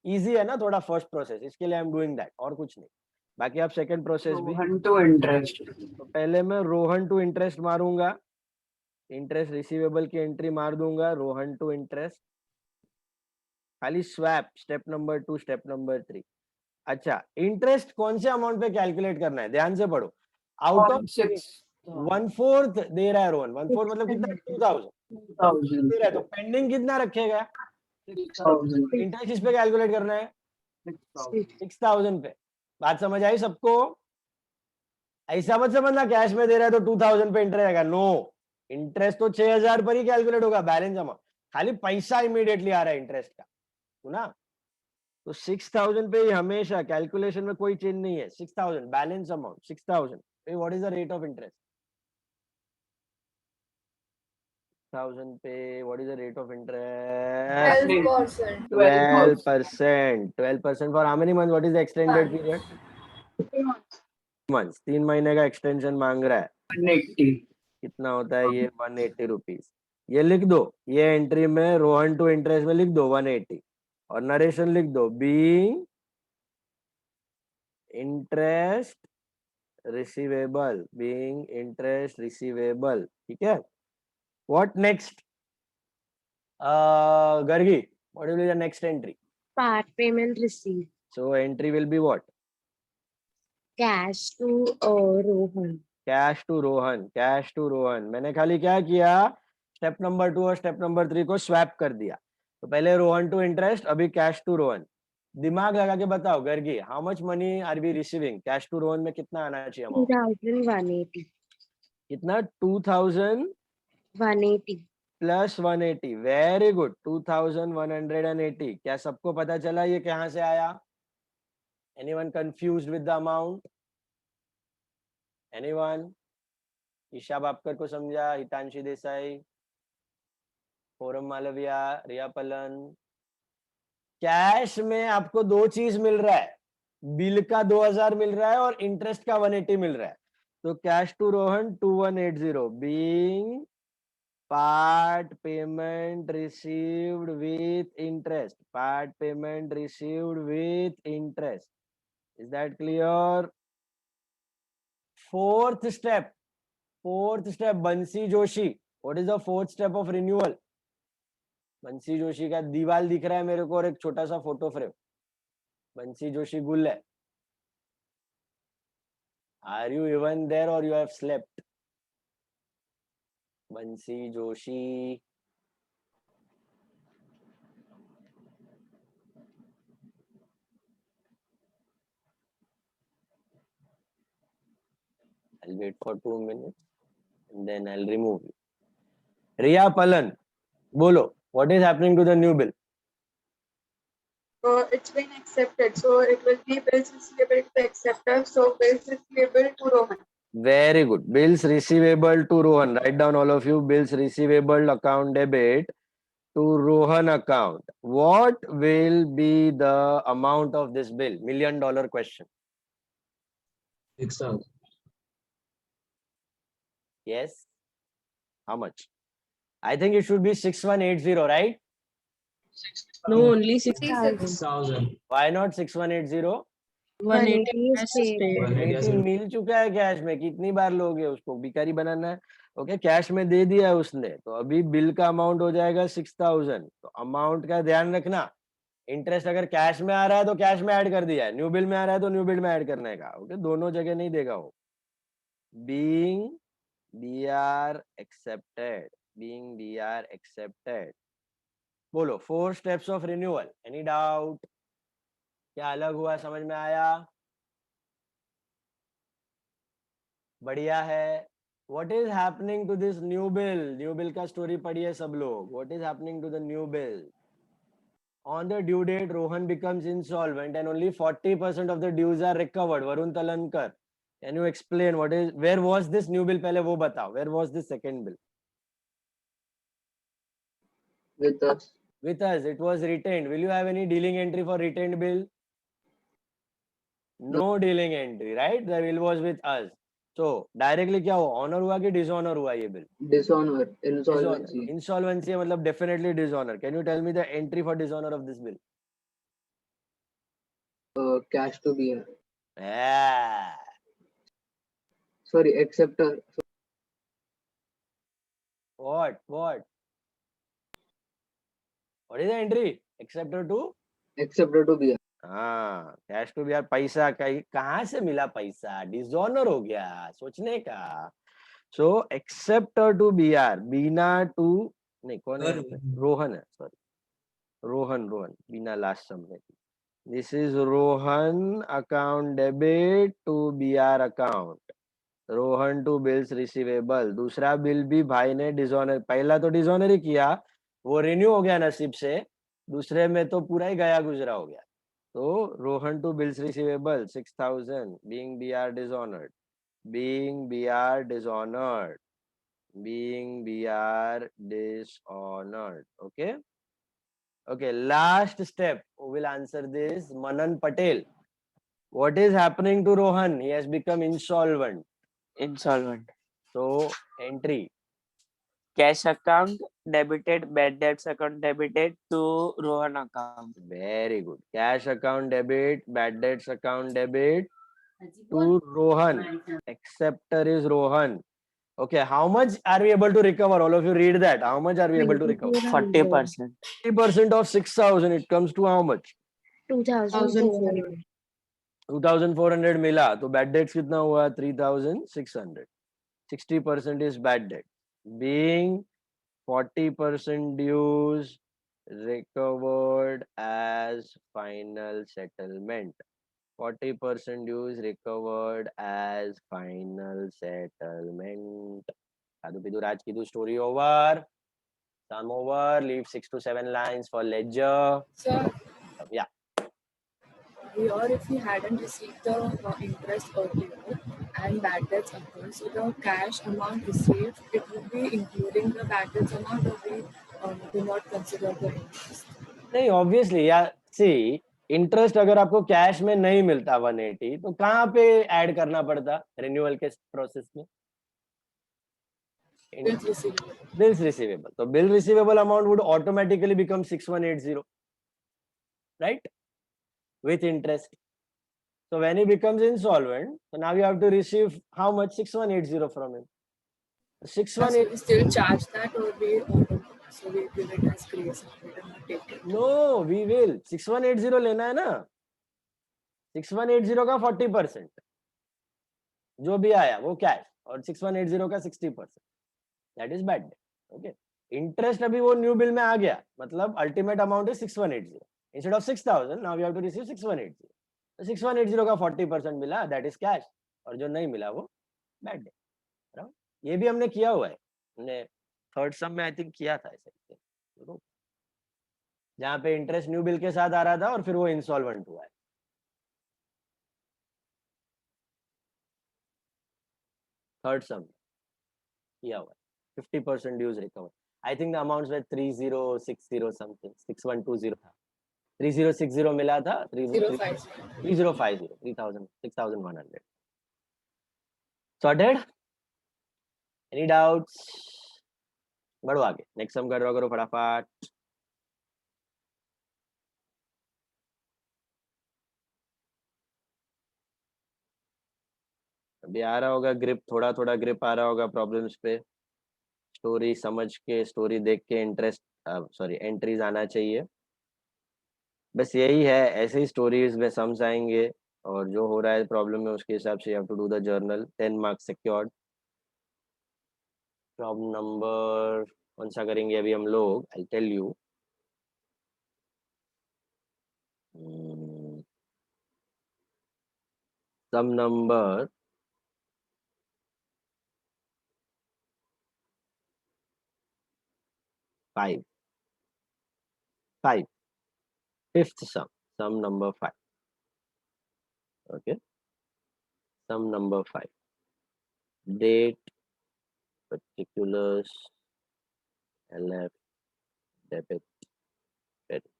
easy है ना थोड़ा first process. इसके लिए I am doing that और कुछ नहीं. बाकी आप second process भी. Rohan to interest. तो पहले मैं Rohan to interest मारूंगा. Interest receivable की entry मार दूंगा. Rohan to interest. खाली swap step number 2 step number 3. अच्छा, इंटरेस्ट कौन से अमाउंट पे कैलकुलेट करना है? ध्यान से पढ़ो. आउट ऑफ 1/4 दे रहा है रोहन. 1/4 मतलब कितना? 2000 दे रहा है. तो पेंडिंग कितना रखेगा? 6000. इंटरेस्ट किस पे कैलकुलेट करना है? 6000 पे. बात समझ आई सबको? ऐसा मत समझना कैश में दे रहा है तो 2000 पे इंटरेस्ट आएगा. नो, इंटरेस्ट तो 6000 पर ही कैलकुलेट होगा. बैलेंस अमाउंट, खाली पैसा इमीडिएटली आ रहा है इंटरेस्ट का, सुना? तो 6000 पे हमेशा कैलकुलेशन में कोई चेंज नहीं है. 6000 balance amount 6000. What is the rate of interest? 1000 पे what is the rate of interest? 12%. 12%. 12% for how many months? What is the extended period? 3 months. 3 महीने का एक्सटेंशन मांग रहा है. 180. कितना होता है ये? 180 रुपीज. ये लिख दो, ये एंट्री में रोहन टू इंटरेस्ट में लिख दो 180 और नरेशन लिख दो being interest receivable. Being interest receivable. ठीक है. What next? Gargi, what will be the next entry? Part payment received. So entry will be what? Cash to Rohan. Cash to Rohan. Cash to Rohan. मैंने खाली क्या किया? Step number 2 और step number 3 को swap कर दिया. तो पहले रोहन टू इंटरेस्ट, अभी कैश टू रोहन. दिमाग लगा के बताओ Gargi, how much money are we receiving? Cash to Rohan में कितना आना चाहिए अमाउंट? 2180. कितना? 2180 प्लस 180. Very good, 2180. क्या सबको पता चला ये कहां से आया? Anyone confused with the amount? Anyone? Isha Bapkar को समझा? हितांशी देसाई, फोरम मालविया, रिया पलन. कैश में आपको दो चीज मिल रहा है, बिल का 2000 मिल रहा है और इंटरेस्ट का 180 मिल रहा है. तो cash to Rohan 2180 being part payment received with interest. Part payment received with interest. Is that clear? Fourth step, Bansi Joshi. What is the fourth step of renewal? बंसी जोशी का दीवाल दिख रहा है मेरे को और एक छोटा सा फोटो फ्रेम. बंसी जोशी गुल है. Are you even there or you have slept? बंसी Joshi. I'll wait for 2 minutes and then I'll remove you. Riya Palan, bolo, what is happening to the new bill? It's been accepted, so it will be bills receivable to acceptor, so bills receivable to Rohan. Very good. Bills receivable to Rohan. Write down all of you. Bills receivable account debit to Rohan account. What will be the amount of this bill? $1 million question. 6,000. Yes. How much? I think it should be 6180, right? No, only 6,000. Why not 6180? 180 has stayed. 180 मिल चुका है cash में. कितनी बार लोगे उसको? भिखारी बनाना है. Okay, cash में दे दिया उसने, तो अभी बिल का अमाउंट हो जाएगा 6000. तो अमाउंट का ध्यान रखना. इंटरेस्ट अगर कैश में आ रहा है तो कैश में ऐड कर दिया है, न्यू बिल में आ रहा है तो न्यू बिल में ऐड करने का. ओके, दोनों जगह नहीं देगा वो. Being BR accepted. Being BR accepted. बोलो, 4 steps of renewal. Any doubt? क्या अलग हुआ? समझ में आया? बढ़िया है. What is happening to this new bill? New bill का स्टोरी पढ़िए सब लोग. What is happening to the new bill? On the due date, Rohan becomes insolvent and only 40% of the dues are recovered. Varun Talankar, can you explain where was this new bill? पहले वो बताओ. Where was this second bill? With us. With us. It was retained. Will you have any dealing entry for retained bill? No dealing entry, right? The bill was with us. So directly क्या हुआ? Honor हुआ कि dishonor हुआ ये bill? Dishonor. Insolvency. Insolvency है मतलब definitely dishonor. Can you tell me the entry for dishonor of this bill? Cash to be. Yeah. Sorry, acceptor. What? What is the entry? Acceptor to? Acceptor to be. हाँ, cash to B R. पैसा कहाँ से मिला? पैसा dishonour हो गया, सोचने का. So acceptor to BR, Bina to नहीं, कौन है? रोहन है. Sorry, Rohan. Bina last sum में. This is Rohan account debit to BR account. Rohan to bills receivable. दूसरा बिल भी भाई ने डिसऑनर, पहला तो डिसऑनर ही किया, वो रिन्यू हो गया नसीब से. दूसरे में तो पूरा ही गया गुजरा हो गया. तो Rohan to bills receivable 6000 being BR dishonored. Okay, last step. Who will answer this? Manan Patel. What is happening to Rohan? He has become insolvent. So entry. Cash account debited, bad debts account debited to Rohan account. Very good. Cash account debit, bad debts account debit to Rohan. Acceptor is Rohan. Okay, how much are we able to recover? All of you read that. How much are we able to recover? 40%. 40% of 6000. It comes to how much? 2400. 2400 मिला. तो bad debts कितना हुआ? 3600. 60% is bad debt. Being 40% dues recovered as final settlement. 40% dues recovered as final settlement. Sadhu Pidhu Raj Kiddu story over. Sum over. Leave 6 to 7 lines for ledger. Sir, Yeah. or if we hadn't received the interest earlier and bad debts occur, so the cash amount received, it would be including the bad debts amount, or we do not consider the interest. नहीं obviously यार सी interest अगर आपको cash में नहीं मिलता 180 तो कहाँ पे ऐड करना पड़ता रिन्यूअल के प्रोसेस में बिल्स रिसीवेबल तो bill receivable amount would automatically become 6180 right with interest. So when he becomes insolvent, so now you have to receive how much? 6180 from him. 618. We still charge that, or we so we give it as grace. No, we will. 6180 लेना है ना. 6180 का 40%. जो भी आया वो cash और 6180 का 60%. That is bad. Okay. Interest अभी वो न्यू बिल में आ गया. मतलब ultimate amount is 6180. Instead of 6000, now we have to receive 6180. तो 6180 का 40% मिला, that is cash. और जो नहीं मिला वो bad debt. ये भी हमने किया हुआ है. हमने थर्ड सम में आई थिंक किया था ऐसे. जहाँ पे इंटरेस्ट न्यू बिल के साथ आ रहा था और फिर वो इंसॉल्वेंट हुआ है. थर्ड सम किया हुआ है. 50% dues recover. I think the amounts were 3060 something. 6120 था. 3060 मिला था 3050 6100 sorted. Any doubts? बढ़ो आगे. नेक्स्ट सम करो फटाफट. अभी आ रहा होगा ग्रिप, थोड़ा ग्रिप आ रहा होगा प्रॉब्लम्स पे. स्टोरी समझ के, स्टोरी देख के इंटरेस्ट एंट्रीज आना चाहिए. बस यही है. ऐसे ही स्टोरीज में सम्स आएंगे और जो हो रहा है प्रॉब्लम में उसके हिसाब से you have to do the journal. 10 marks secured. Problem number कौन सा करेंगे अभी हम लोग? I tell you. Sum number 5. Fifth sum number 5. Okay. Sum number 5. Date, particulars, LF, debit, credit.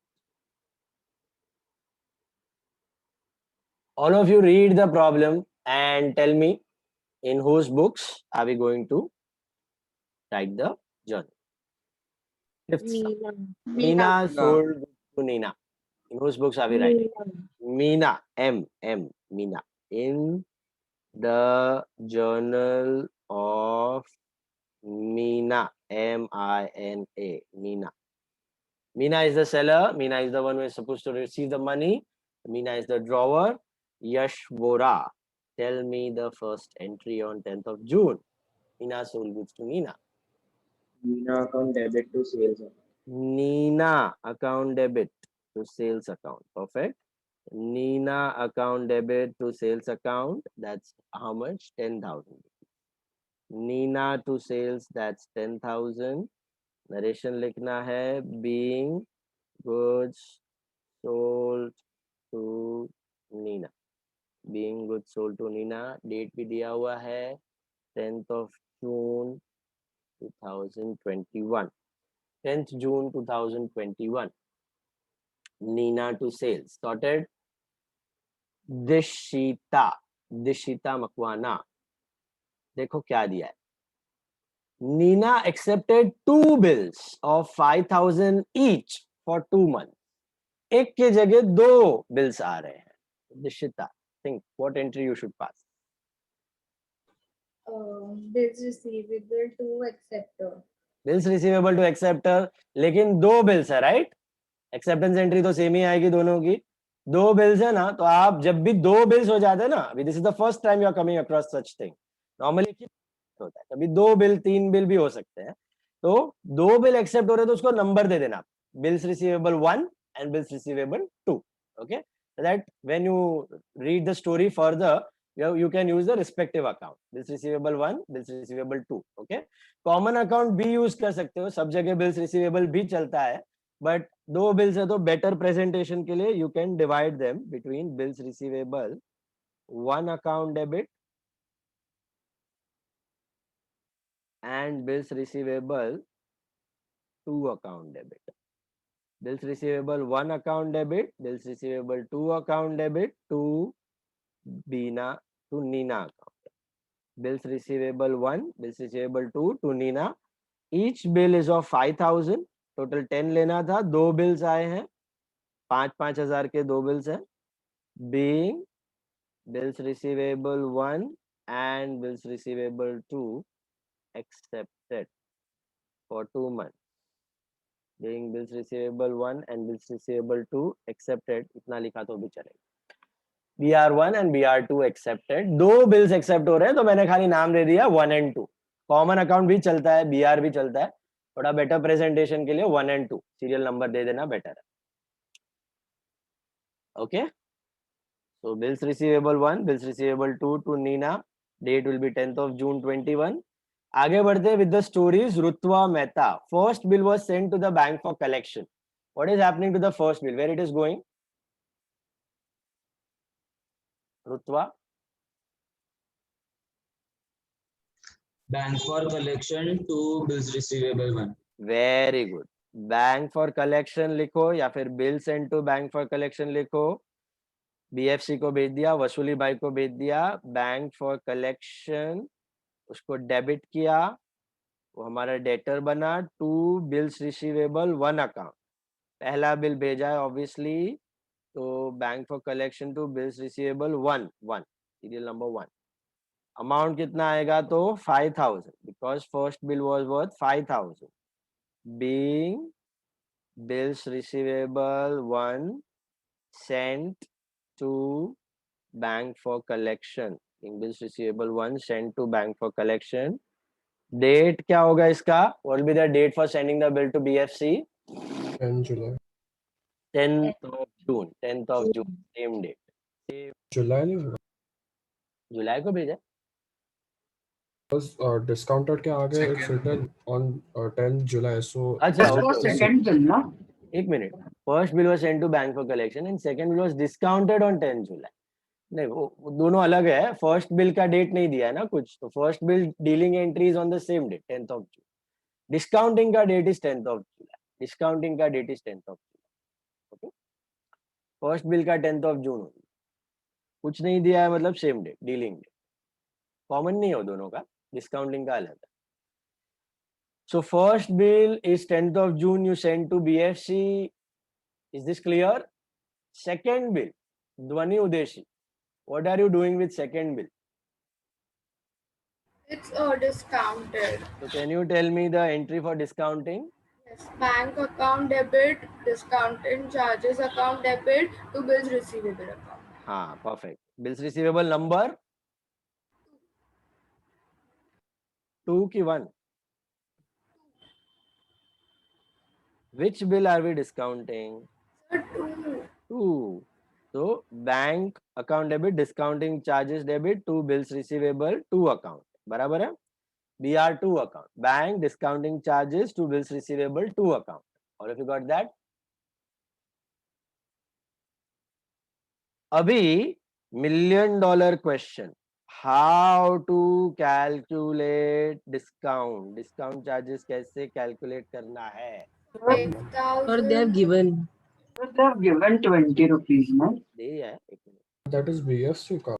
All of you read the problem and tell me in whose books are we going to write the journal. Fifth sum. Meena sold to Nina. In whose books are we writing? Meena. M. Meena. In the journal of Meena. M-I-N-A. Meena. Meena is the seller. Meena is the one who is supposed to receive the money. Meena is the drawer. Yash Vora. Tell me the first entry on 10th of June. Meena sold goods to Nina. Nina account debit to sales account. Nina account debit to sales account. Perfect. Nina account debit to sales account. That's how much? 10,000. Nina to sales. That's 10,000. Narration लिखना है. Being goods sold to Nina. Being goods sold to Nina. Date भी दिया हुआ है. 10th of June 2021. 10th June 2021. Nina to sales. Sorted. Dishita Makwana. देखो क्या दिया है. Nina accepted 2 bills of 5,000 each for 2 months. एक के जगह 2 bills आ रहे हैं. Dishita, think what entry you should pass. Bills receivable to acceptor. Bills receivable to acceptor. लेकिन 2 bills है, right? Acceptance entry तो सेम ही आएगी दोनों की. 2 bills है ना, तो आप जब भी 2 bills हो जाते हैं ना, this is the first time you are coming across such thing. Normally होता है, कभी 2 bill 3 bill भी हो सकते हैं, तो दो बिल एक्सेप्ट हो रहे तो उसको नंबर दे देना, bills receivable 1 and bills receivable 2. Okay, so that when you read the story further, you can use the respective account, bills receivable 1, bills receivable 2. Okay, common account भी यूज कर सकते हो, सब जगह bills receivable भी चलता है, बट दो बिल्स है तो बेटर प्रेजेंटेशन के लिए you can divide them between bills receivable 1 account debit and bills receivable 2 account debit. Bills receivable 1 account debit, bills receivable 2 account debit to Nina account. Bills receivable 1, bills receivable 2 to Nina. Each bill is of 5,000. Total 10 लेना था, दो bills आए हैं, 5,000 के दो bills हैं. Being bills receivable 1 and bills receivable 2 accepted for 2 months. Being bills receivable 1 and bills receivable 2 accepted, इतना लिखा तो भी चलेगा. BR1 and BR2 accepted. दो bills accept हो रहे हैं तो मैंने खाली नाम दे दिया 1 and 2. कॉमन अकाउंट भी चलता है, BR भी चलता है, थोड़ा बेटर प्रेजेंटेशन के लिए 1 and 2 सीरियल नंबर दे देना बेटर है. Okay, so bills receivable 1, bills receivable 2 to Nina. Date will be 10th of June 21. आगे बढ़ते with the stories. Rutwa Mehta. First bill was sent to the bank for collection. What is happening to the first bill? Where it is going? Rutwa. Bank for collection to bills receivable 1. Very good. Bank for collection लिखो या फिर bill sent to bank for collection लिखो. BFC को भेज दिया, वसूली भाई को भेज दिया. बैंक फॉर कलेक्शन, उसको डेबिट किया, वो हमारा डेटर बना. टू बिल्स रिसीवेबल 1 अकाउंट, पहला बिल भेजा है ऑब्वियसली, तो bank for collection to bills receivable 1 serial number 1. Amount कितना आएगा तो 5,000 because first bill was worth 5,000. Being bills receivable 1 sent to bank for collection. Bills receivable 1 sent to bank for collection. Date क्या होगा इसका? What will be the date for sending the bill to BFC? 10 July. 10th of June. 10th of June. Same date. Same. July नहीं होगा. जुलाई को भेजा. Because discounted के आगे it's written on 10th July. So अच्छा. second bill ना. एक minute. First bill was sent to bank for collection and second bill was discounted on 10th July. नहीं, वो दोनों अलग है. फर्स्ट बिल का डेट नहीं दिया है ना कुछ, तो first bill dealing entry is on the same date 10th of June. Discounting का date is 10th of July. Discounting का date is 10th of July. Okay, first bill का 10th of June होगी. कुछ नहीं दिया है मतलब same date, dealing date. Common नहीं हो दोनों का, डिस्काउंटिंग का अलग है. So first bill is 10th of June you send to BFC. Is this clear? Second bill, Dwani Udeshi. What are you doing with second bill? It's discounted. So can you tell me the entry for discounting? Yes. Bank account debit, discounting charges account debit to bills receivable account. हाँ, perfect. Bills receivable number 2 की 1. Which bill are we discounting? 2. So bank account debit, discounting charges debit to bills receivable 2 account. बराबर है? BR2 account. Bank discounting charges to bills receivable 2 account. All of you got that? अभी $1,000,000 question. How to calculate discount? Discount charges कैसे calculate करना है? Or they have given. They have given 20 rupees, no? दे दिया है, एक minute. that is BFC का.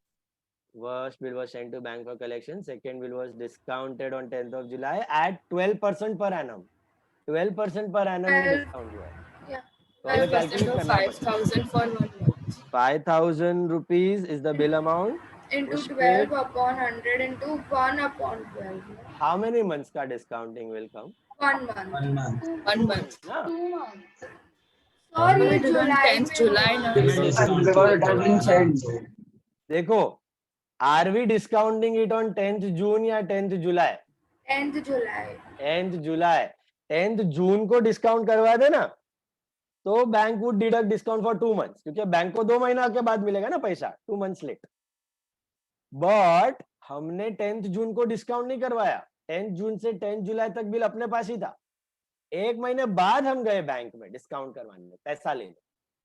First bill was sent to bank for collection. Second bill was discounted on 10th of July at 12% per annum. 12% per annum discount हुआ है. Yeah. तो हमें 12% of 5,000 for 1 month. 5,000 rupees is the bill amount. Into 12 upon 100 into 1 upon 12. How many months का discounting will come? 1 month. 1 month. 1 month. हाँ. 2 months. Sorry, It is on 10th July. Because it has been said. देखो, are we discounting it on 10th June या 10th July? 10th July. 10th July 10th जून को discount करवा देना तो bank would deduct discount for 2 months, क्योंकि bank को 2 महीना के बाद मिलेगा ना पैसा, 2 months लेट. बट हमने 10th जून को डिस्काउंट नहीं करवाया. 10th जून से 10th जुलाई तक बिल अपने पास ही था. 1 महीने बाद हम गए बैंक में डिस्काउंट करवाने, पैसा लेने.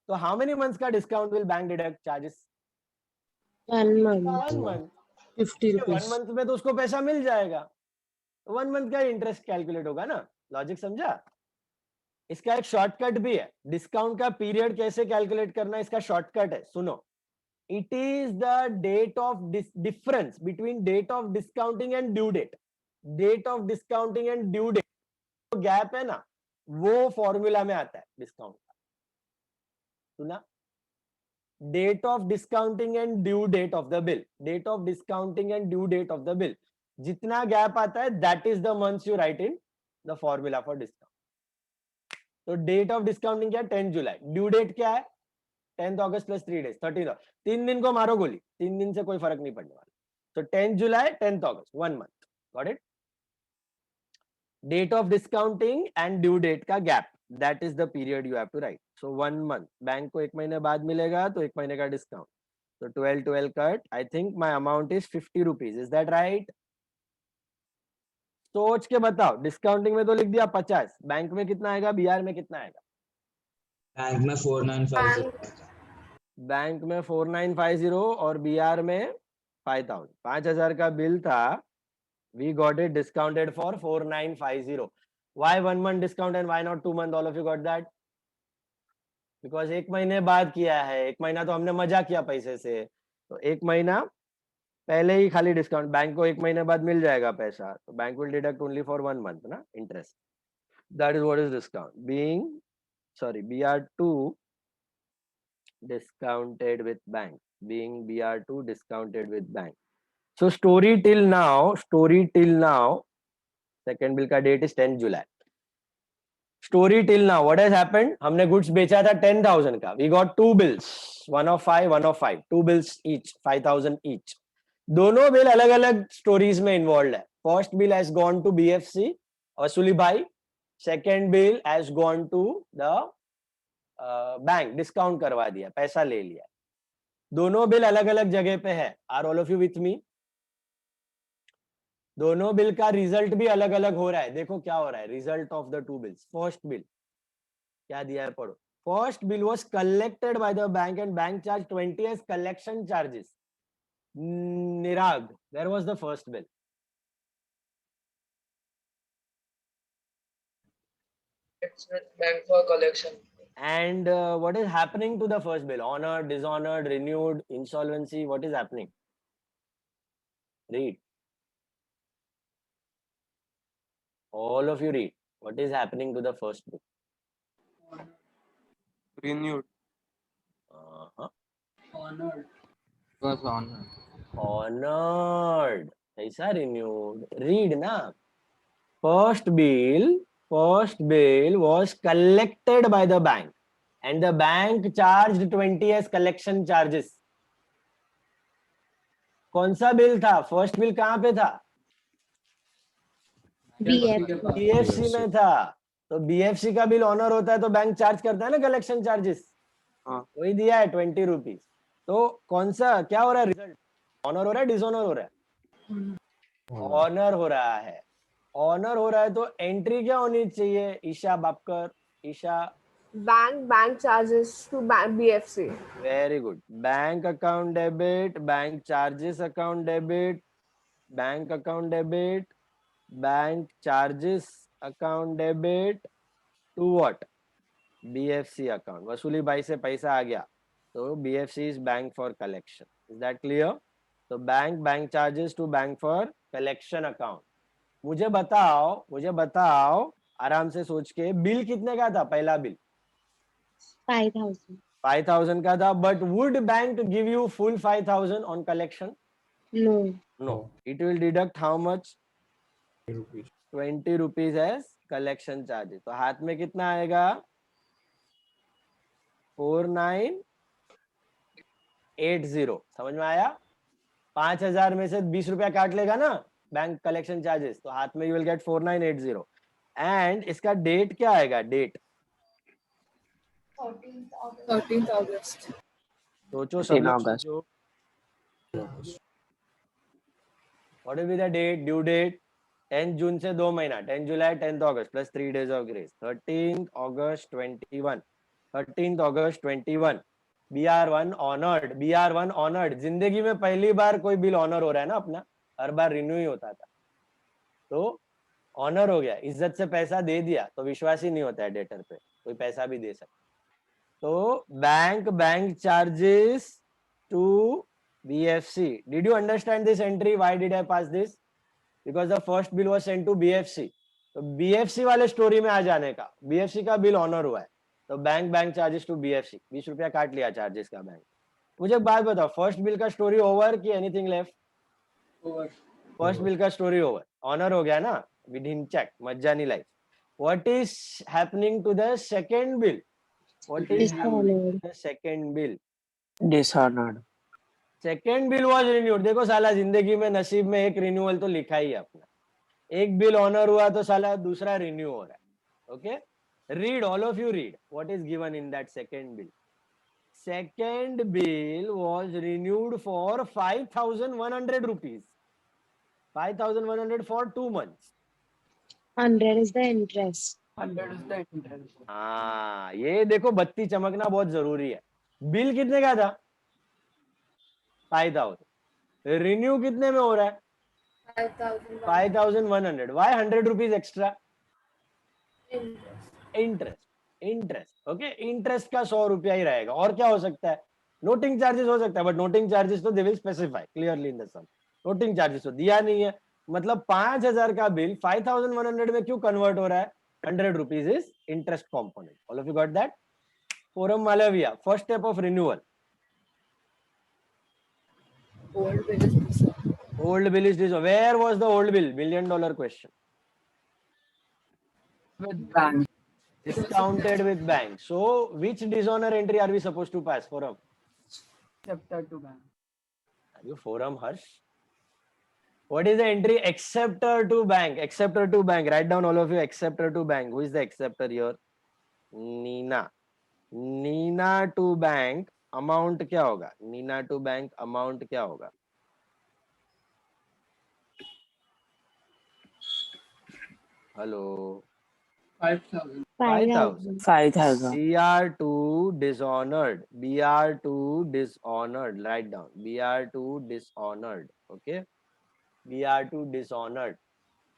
तो हाउ मेनी मंथ्स का discount will bank deduct charges? 1 month. 1 month. 50 1 rupees. month में तो उसको पैसा मिल जाएगा. 1 month का इंटरेस्ट कैलकुलेट होगा ना. लॉजिक समझा? इसका एक शॉर्टकट भी है. डिस्काउंट का पीरियड कैसे कैलकुलेट करना है, इसका शॉर्टकट है. सुनो, it is the date of difference between date of discounting and due date. Date of discounting and due date जो गैप है ना, वो फॉर्मूला में आता है डिस्काउंट का. सुना? Date of discounting and due date of the bill. Date of discounting and due date of the bill, जितना गैप आता है that is the months you write in the formula for discount. तो date of discounting क्या है? 10 जुलाई. Due date क्या है? 10th अगस्त plus 3 days 13th. 3 दिन को मारो गोली, 3 दिन से कोई फर्क नहीं पड़ने वाला. तो 10th July 10th August 1 month. Got it? Date of discounting and due date का gap, that is the period you have to write. So 1 month. Bank को 1 महीने बाद मिलेगा तो 1 महीने का डिस्काउंट. तो 12 cut. I think my amount is 50 rupees. Is that right? सोच के बताओ. डिस्काउंटिंग में तो लिख दिया 50. बैंक में कितना आएगा? बीआर में कितना आएगा? बैंक में 4950. बैंक में 4950 और बीआर में 5000. 5000 का बिल था. We got it discounted for 4950. Why 1 month discount and why not 2 month? All of you got that? Because 1 महीने बाद किया है. 1 महीना तो हमने मजा किया पैसे से, तो 1 महीना पहले ही खाली डिस्काउंट. बैंक को 1 महीने बाद मिल जाएगा पैसा, तो bank will deduct only for 1 month ना interest. That is what is discount. Being BR2 discounted with bank. Being BR2 discounted with bank. So story till now, second bill का date is 10th July. Story till now, what has happened? हमने goods बेचा था 10,000 का. We got 2 bills, 1 of 5, 1 of 5. 2 bills each, 5,000 each. दोनों bill अलग अलग stories में involve है. First bill has gone to BFC, वसूली भाई. Second bill has gone to the bank, discount करवा दिया, पैसा ले लिया. दोनों बिल अलग अलग जगह पे है. Are all of you with me? दोनों बिल का रिजल्ट भी अलग अलग हो रहा है. देखो क्या हो रहा है. Result of the 2 bills. First bill क्या दिया है, पढ़ो. First bill was collected by the bank and bank charge 20 as collection charges. Nirag, where was the first bill? It's with bank for collection. And what is happening to the first bill? Honored, dishonored, renewed, insolvency? What is happening? Read. All of you read. What is happening to the first bill? Renewed. Honored. Was honored. Honored. ऐसा renewed. Read ना. First bill was collected by the bank and the bank charged 20 as collection charges. कौन सा bill था? First bill कहाँ पे था? BFC में था. तो BFC का बिल ऑनर होता है तो बैंक चार्ज करता है ना कलेक्शन चार्जेस. वही दिया है 20 rupees. तो कौन सा क्या हो रहा है? रिजल्ट ऑनर हो रहा है, डिसऑनर हो रहा है? ऑनर हो रहा है. ऑनर हो रहा है तो एंट्री क्या होनी चाहिए? Isha Bapkar, Isha. Bank charges to BFC. Very good. Bank account debit, bank charges account debit, bank account debit, bank charges account debit to what? BFC account. वसूली भाई से पैसा आ गया तो BFC is bank for collection. Is that clear? तो bank charges to bank for collection account. मुझे बताओ आराम से सोच के, बिल कितने का था? पहला बिल 5,000 का था. But would bank give you full 5,000 on collection? No. It will deduct how much? 20 rupees as collection charges. तो हाथ में कितना आएगा? 4980. समझ में आया? 5,000 में से 20 रुपया काट लेगा ना. बैंक कलेक्शन चार्जेस, तो हाथ में यू विल गेट 4980 एंड इसका डेट क्या आएगा, डेट 13th August. सोचो सब 13 लोग August. सोचो, what will be the date, due date 10 जून से 2 महीना, 10 जुलाई 10th अगस्त plus 3 days of grace, 13th August 21, 13th August 21, BR1 honoured, BR1 honoured. जिंदगी में पहली बार कोई बिल ऑनर हो रहा है ना अपना, हर बार रिन्यू ही होता था, तो ऑनर हो गया, इज्जत से पैसा दे दिया तो विश्वास ही नहीं होता है डेटर पे, कोई पैसा भी दे सकता। तो bank charges to BFC, did you understand this entry, why did I pass this? Because the first bill was sent to BFC, तो BFC वाले स्टोरी में आ जाने का, BFC का बिल ऑनर हुआ है तो बैंक चार्जेस टू BFC, 20 रुपया काट लिया चार्जेस का बैंक। मुझे बात बताओ, फर्स्ट बिल का स्टोरी ओवर कि एनीथिंग लेफ्ट? फर्स्ट बिल का स्टोरी ओवर, ऑनर हो गया ना, वी डिडंट चेक, मज्जा नहीं life. What is happening to the second bill? What is the second bill? Dishonored. Second bill was renewed. देखो साला जिंदगी में नसीब में एक रिन्यूअल तो लिखा ही है अपना, एक बिल ऑनर हुआ तो साला दूसरा रिन्यू हो रहा है। Okay, read, all of you read what is given in that second bill. Second bill was renewed for 5,100 rupees, 5,100 for 2 months. 100 is the interest. 100 is the interest. हाँ, ये देखो बत्ती चमकना बहुत जरूरी है। बिल कितने का था? 5,000। रिन्यू कितने में हो रहा है? 5,100। Why 100 rupees extra? Interest. Okay, interest का 100 रुपया ही रहेगा, और क्या हो सकता है? नोटिंग चार्जेस हो सकता है, बट नोटिंग चार्जेस तो they will specify clearly in the sum. Noting charges तो दिया नहीं है, मतलब 5,000 का बिल 5,100 में क्यों कन्वर्ट हो रहा है? 100 rupees is interest component. All of you got that? Forum Malviya, first step of renewal. Old bill is dishonored. Old bill is dishonored. Where was the old bill? $1 million question. With bank. Discounted with bank. So which dishonor entry are we supposed to pass? Forum. Acceptor to bank. Are you forum, Harsh? What is the entry? Acceptor to bank. Acceptor to bank. Write down all of you. Acceptor to bank. Who is the acceptor here? Nina. Nina to bank. Amount क्या होगा? Nina to bank amount क्या होगा? Hello. 5,000. 5,000. 5,000. BR2 dishonored. BR2 dishonored. Write down. BR2 dishonored. Okay. BR2 dishonored.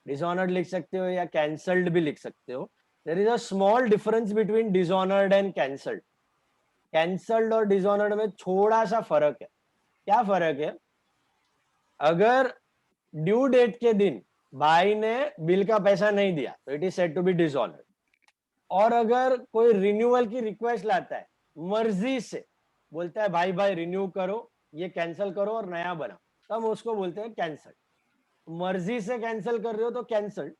Dishonored लिख सकते हो या cancelled भी लिख सकते हो. There is a small difference between dishonored and cancelled. Cancelled और dishonored में थोड़ा सा फर्क है। क्या फर्क है? अगर ड्यू डेट के दिन भाई ने बिल का पैसा नहीं दिया तो it is said to be dishonoured, और अगर कोई रिन्यूअल की रिक्वेस्ट लाता है मर्जी से, बोलता है भाई भाई रिन्यू करो, ये कैंसिल करो और नया बनाओ, तब उसको बोलते हैं कैंसल। मर्जी से कैंसिल कर रहे हो तो कैंसल,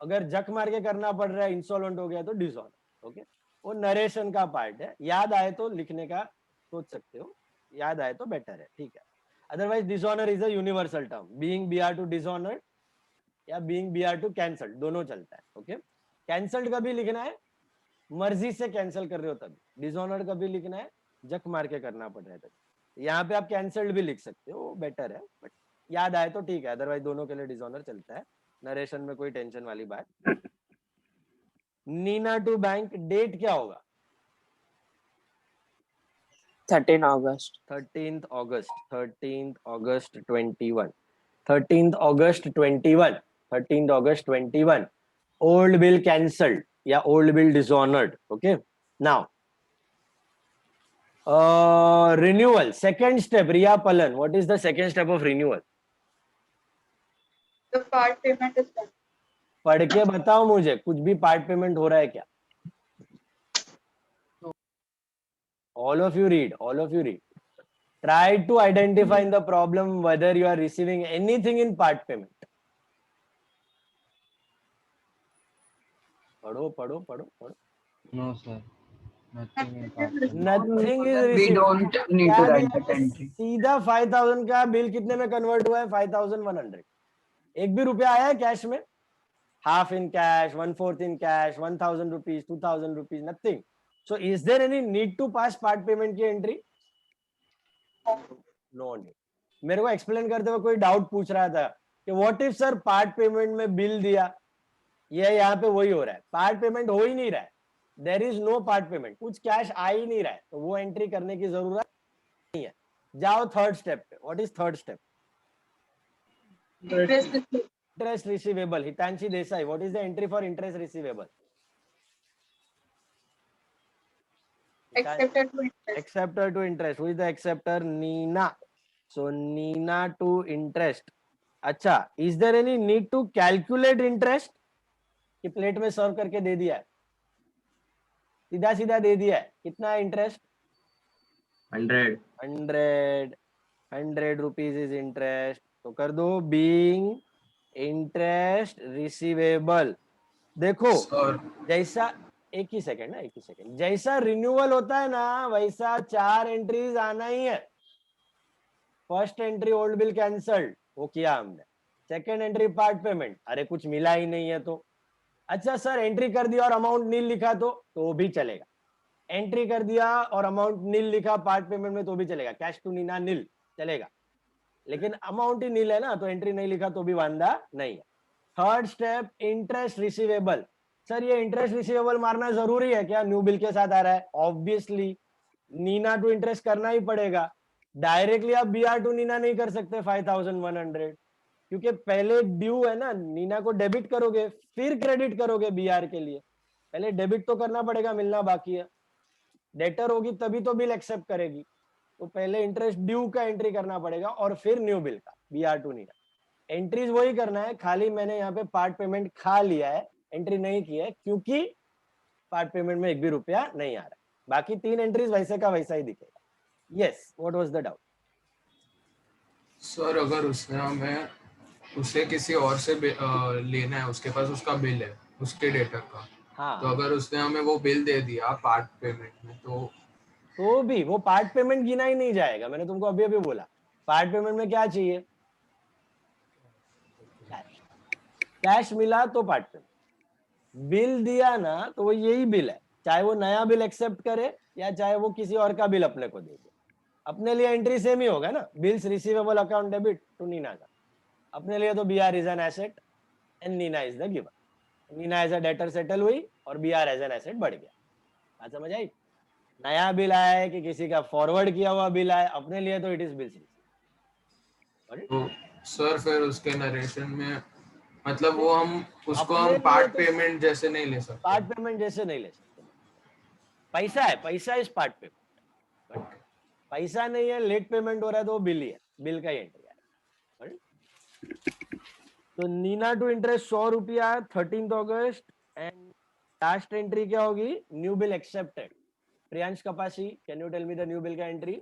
अगर जक मार के करना पड़ रहा है, इंसॉल्वेंट हो गया तो डिसऑनर। ओके, वो नरेशन का पार्ट है, याद आए तो लिखने का सोच सकते हो, याद आए तो बेटर है, ठीक है। Otherwise dishonour is a universal term, being BR2 dishonoured या बीइंग BR2 कैंसल्ड, दोनों चलता है। ओके, कैंसल्ड कभी लिखना है मर्जी से कैंसिल कर रहे हो तभी, डिसऑनर्ड कभी लिखना है जक मार के करना पड़ रहा है तभी। यहाँ पे आप कैंसल्ड भी लिख सकते हो, बेटर है, बट याद आए तो ठीक है, अदरवाइज दोनों के लिए डिसऑनर चलता है, नरेशन में कोई टेंशन वाली बात। नीना टू बैंक, डेट क्या होगा? 13 August. 13th August, 13th August 21, 13th August 21, 13th August 21, old bill cancelled या old bill dishonored. Okay, now renewal, second step. Riya Palan, what is the second step of renewal? The part payment is done. पढ़ के बताओ मुझे, कुछ भी part payment हो रहा है क्या? All of you read, all of you read. Try to identify in the problem whether you are receiving anything in part payment. पढ़ो पढ़ो पढ़ो पढ़ो। No, sir. Nothing in part. Nothing is We received. don't need to write that entry. सीधा 5,000 का bill कितने में convert हुआ है? 5,100। एक भी रुपया आया है कैश में? half in cash, 1/4 in cash, 1,000 rupees, 2,000 rupees, nothing. So is there any need to pass part payment की entry? No need. मेरे को एक्सप्लेन करते हुए कोई डाउट पूछ रहा था कि what if sir part payment में बिल दिया, ये यहाँ पे वही हो रहा है, पार्ट पेमेंट हो ही नहीं रहा है, there is no part payment, कुछ कैश आ ही नहीं रहा है, तो वो एंट्री करने की जरूरत नहीं है. जाओ थर्ड स्टेप पे. What is third step? Interest receivable. Hitanshi Desai, what is the entry for interest receivable? Acceptor to interest. Acceptor to interest. Who is the acceptor? Nina. So Nina to interest. अच्छा, is there any need to calculate interest? कि plate में सर्व करके दे दिया है, सीधा सीधा दे दिया है. कितना इंटरेस्ट? 100 rupees is interest. तो कर दो बीइंग इंटरेस्ट रिसीवेबल. देखो जैसा एक ही सेकंड, जैसा रिन्यूअल होता है ना वैसा 4 एंट्रीज आना ही है. First entry old bill cancelled, वो किया हमने. सेकंड एंट्री पार्ट पेमेंट, अरे कुछ मिला ही नहीं है तो. अच्छा सर एंट्री कर दिया और अमाउंट नील लिखा तो भी चलेगा. एंट्री कर दिया और अमाउंट नील लिखा पार्ट पेमेंट में तो भी चलेगा. कैश टू नीना नील चलेगा, लेकिन अमाउंट ही नील है ना, तो एंट्री नहीं लिखा तो भी वांदा नहीं है. Third step interest receivable. Sir ये इंटरेस्ट रिसीवेबल मारना जरूरी है क्या? न्यू बिल के साथ आ रहा है, ऑब्वियसली नीना टू इंटरेस्ट करना ही पड़ेगा. डायरेक्टली आप बीआर टू नीना नहीं कर सकते 5100, क्योंकि पहले ड्यू है ना, नीना को डेबिट करोगे फिर क्रेडिट करोगे बीआर के लिए. पहले डेबिट तो करना पड़ेगा, मिलना बाकी है. डेटर होगी तभी तो बिल एक्सेप्ट करेगी, तो पहले इंटरेस्ट ड्यू का एंट्री करना पड़ेगा और फिर न्यू बिल का बीआर टू नीना. एंट्रीज वही करना है, खाली मैंने यहाँ पे पार्ट पेमेंट खा लिया है, एंट्री नहीं की है क्योंकि पार्ट पेमेंट में एक भी रुपया नहीं आ रहा है. बाकी 3 एंट्रीज वैसे का वैसा ही दिखेगा. Yes, what was the doubt? Sir अगर उसने हमें उसे किसी और से लेना है, उसके पास उसका बिल है उसके डेटर का, हाँ, तो अगर उसने हमें वो बिल दे दिया पार्ट पेमेंट में तो भी वो पार्ट पेमेंट गिना ही नहीं जाएगा. मैंने तुमको अभी अभी बोला पार्ट पेमेंट में क्या चाहिए? कैश मिला तो पार्ट पेमेंट. बिल दिया ना तो वो यही बिल है, चाहे वो नया बिल एक्सेप्ट करे या चाहे वो किसी और का बिल अपने को दे दे. अपने लिए एंट्री सेम ही होगा ना, bills receivable account debit to Neena का. अपने लिए तो BR is an asset and Neena is the giver. Neena as a debtor settle हुई और बीआर एज एन एसेट बढ़ गया. बात समझ आई? नया बिल आया है कि किसी का फॉरवर्ड किया हुआ बिल आया, अपने लिए तो इट इज बिल्स. तो सर फिर उसके नरेशन में मतलब वो हम उसको हम पार्ट पेमेंट जैसे नहीं ले सकते. पार्ट पेमेंट जैसे नहीं ले सकते. पैसा है, पैसा इज पार्ट पेमेंट. पैसा नहीं है, लेट पेमेंट हो रहा है तो वो बिल ही है, बिल का ही एंट्री है. तो नीना टू इंटरेस्ट 100 रुपया 13 अगस्त. एंड लास्ट एंट्री क्या होगी? New bill accepted. Priyansh Kapasi, can you tell me the new bill का entry?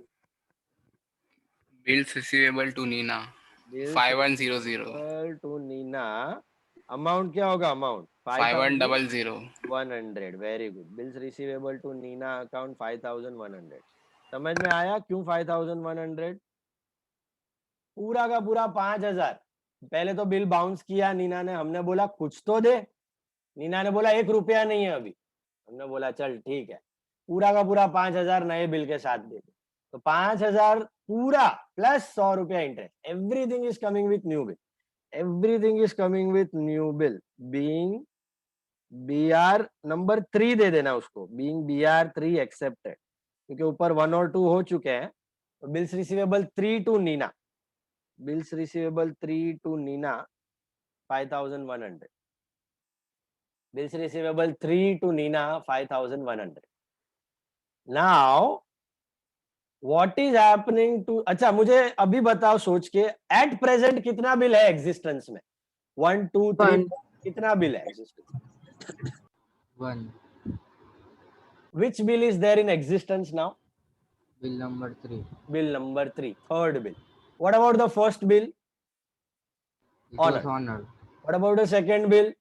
Bills receivable to Nina 5100 to Nina. Amount क्या होगा? Amount 5100. Very good. Bills receivable to Nina account 5100. समझ में आया क्यों 5100? पूरा का पूरा 5000. पहले तो बिल बाउंस किया नीना ने, हमने बोला कुछ तो दे. नीना ने बोला 1 रुपया नहीं है अभी. हमने बोला चल ठीक है, पूरा का पूरा 5000 नए बिल के साथ दे दे. तो 5000 पूरा प्लस 100 रुपया interest. Everything is coming with new bill. Everything is coming with new bill. Being BR number 3 दे देना उसको, बीइंग बीआर 3 एक्सेप्टेड, क्योंकि ऊपर 1 और 2 हो चुके हैं. तो bills receivable 3 to Neena. Bills receivable 3 to Neena 5100. Bills receivable 3 to Nina 5100. Now what is happening to, अच्छा मुझे अभी बताओ सोच के, एट प्रेजेंट कितना बिल है एग्जिस्टेंस में? 1 2 3 कितना बिल है existence? 1. Which bill is there in existence now? Bill number 3. Bill number 3, third bill. What about the first bill? It was honored. What about the second bill?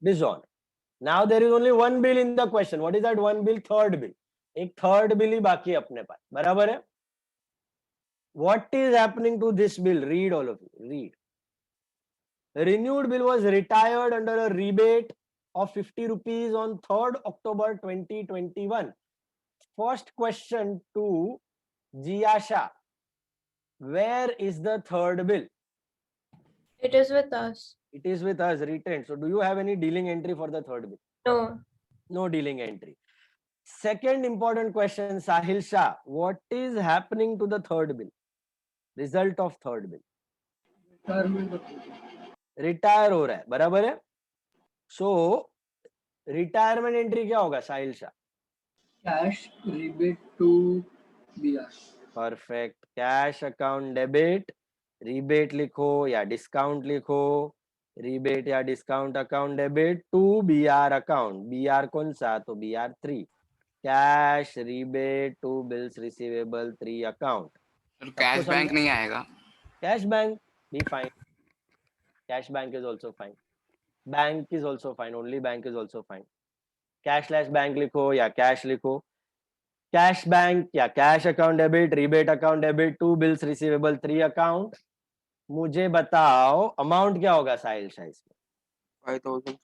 Dishonored. Now there is only one bill in the question. What is that one bill? Third bill. एक third bill ही बाकी है अपने पास, बराबर है. What is happening to this bill? Read all of you. Read. renewed bill was retired under a rebate of 50 rupees on 3rd October 2021. First question to Jiasha. Where is the third bill? It is with us. It is with us, retained. So do you have any dealing entry for the third bill? No. No dealing entry. Second important question, Sahil Shah. What is happening to the third bill? Result of third bill. Retire हो रहा है, बराबर है. सो retirement entry क्या होगा Sahil Shah? Cash rebate to BR. Perfect. Cash account debit, rebate लिखो या discount लिखो. रिबेट या discount account debit to BR account. BR कौन सा? तो BR 3. Cash rebate to bills receivable 3 account. Cash bank नहीं आएगा. कैश बैंक भी fine. Cash bank is also fine. Bank is also fine. Only bank is also fine. Cash slash bank लिखो या cash लिखो. Cash bank या cash account debit, rebate account debit, 2 bills receivable 3 account. मुझे बताओ amount क्या होगा साहिल शाह इसमें? 5,000.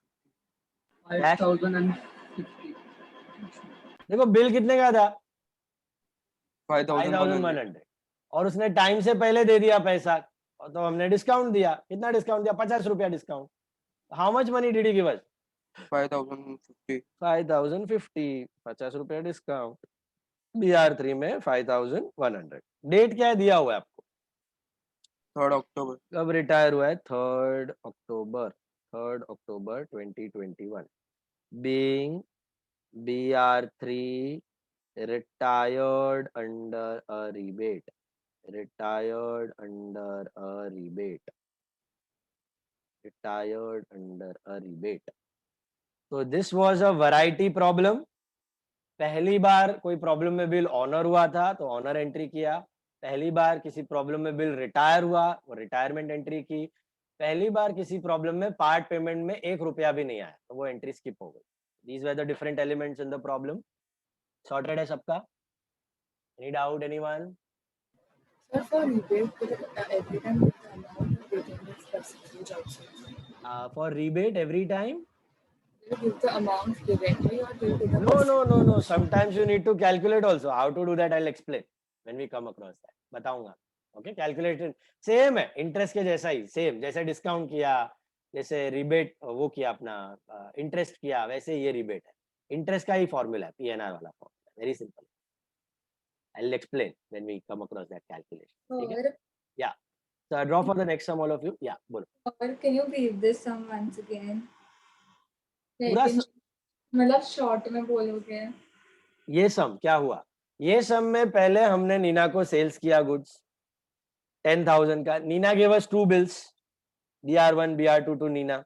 5,050. देखो बिल कितने का था? 5,100. 5,100. और उसने टाइम से पहले दे दिया पैसा, तो हमने डिस्काउंट दिया. कितना डिस्काउंट दिया? 50 रुपया discount. How much money did he give us? 5,050. 5,050. 50 रुपया डिस्काउंट. BR3 में 5,100. डेट क्या है दिया हुआ है आपको? 3rd October. कब रिटायर हुआ है? 3rd October. 3rd October 2021. Being BR3 retired under a rebate. Retired under a rebate. Retired under a rebate. So this was a variety problem. पहली बार कोई प्रॉब्लम में बिल ऑनर हुआ था तो ऑनर एंट्री किया. पहली बार किसी प्रॉब्लम में बिल रिटायर हुआ वो रिटायरमेंट एंट्री की. पहली बार किसी प्रॉब्लम में पार्ट पेमेंट में 1 रुपया भी नहीं आया तो वो एंट्री स्किप हो गई. These were the different elements in the problem. Sorted है सबका? Any doubt, anyone? Sir, for rebate, every time with the amount within this percentage also. For rebate every time? You give the amount directly or do you give the No. Sometimes you need to calculate also. How to do that I'll explain when we come across that. बताऊंगा. Okay, calculation same है. Interest के जैसा ही same. जैसे discount किया, जैसे rebate वो किया अपना इंटरेस्ट किया, वैसे ये रिबेट है. इंटरेस्ट का ही फॉर्मूला है, PNR वाला formula. Very simple. I'll explain when we come across that calculation. ठीक है? Yeah. So I draw for the next sum all of you. Yeah, बोलो. Or can you read this sum once again? पूरा मतलब short में बोलोगे. ये सम क्या हुआ? ये सम में पहले हमने नीना को सेल्स किया गुड्स 10,000 का. Neena gave us 2 bills. BR1, BR2 to Nina.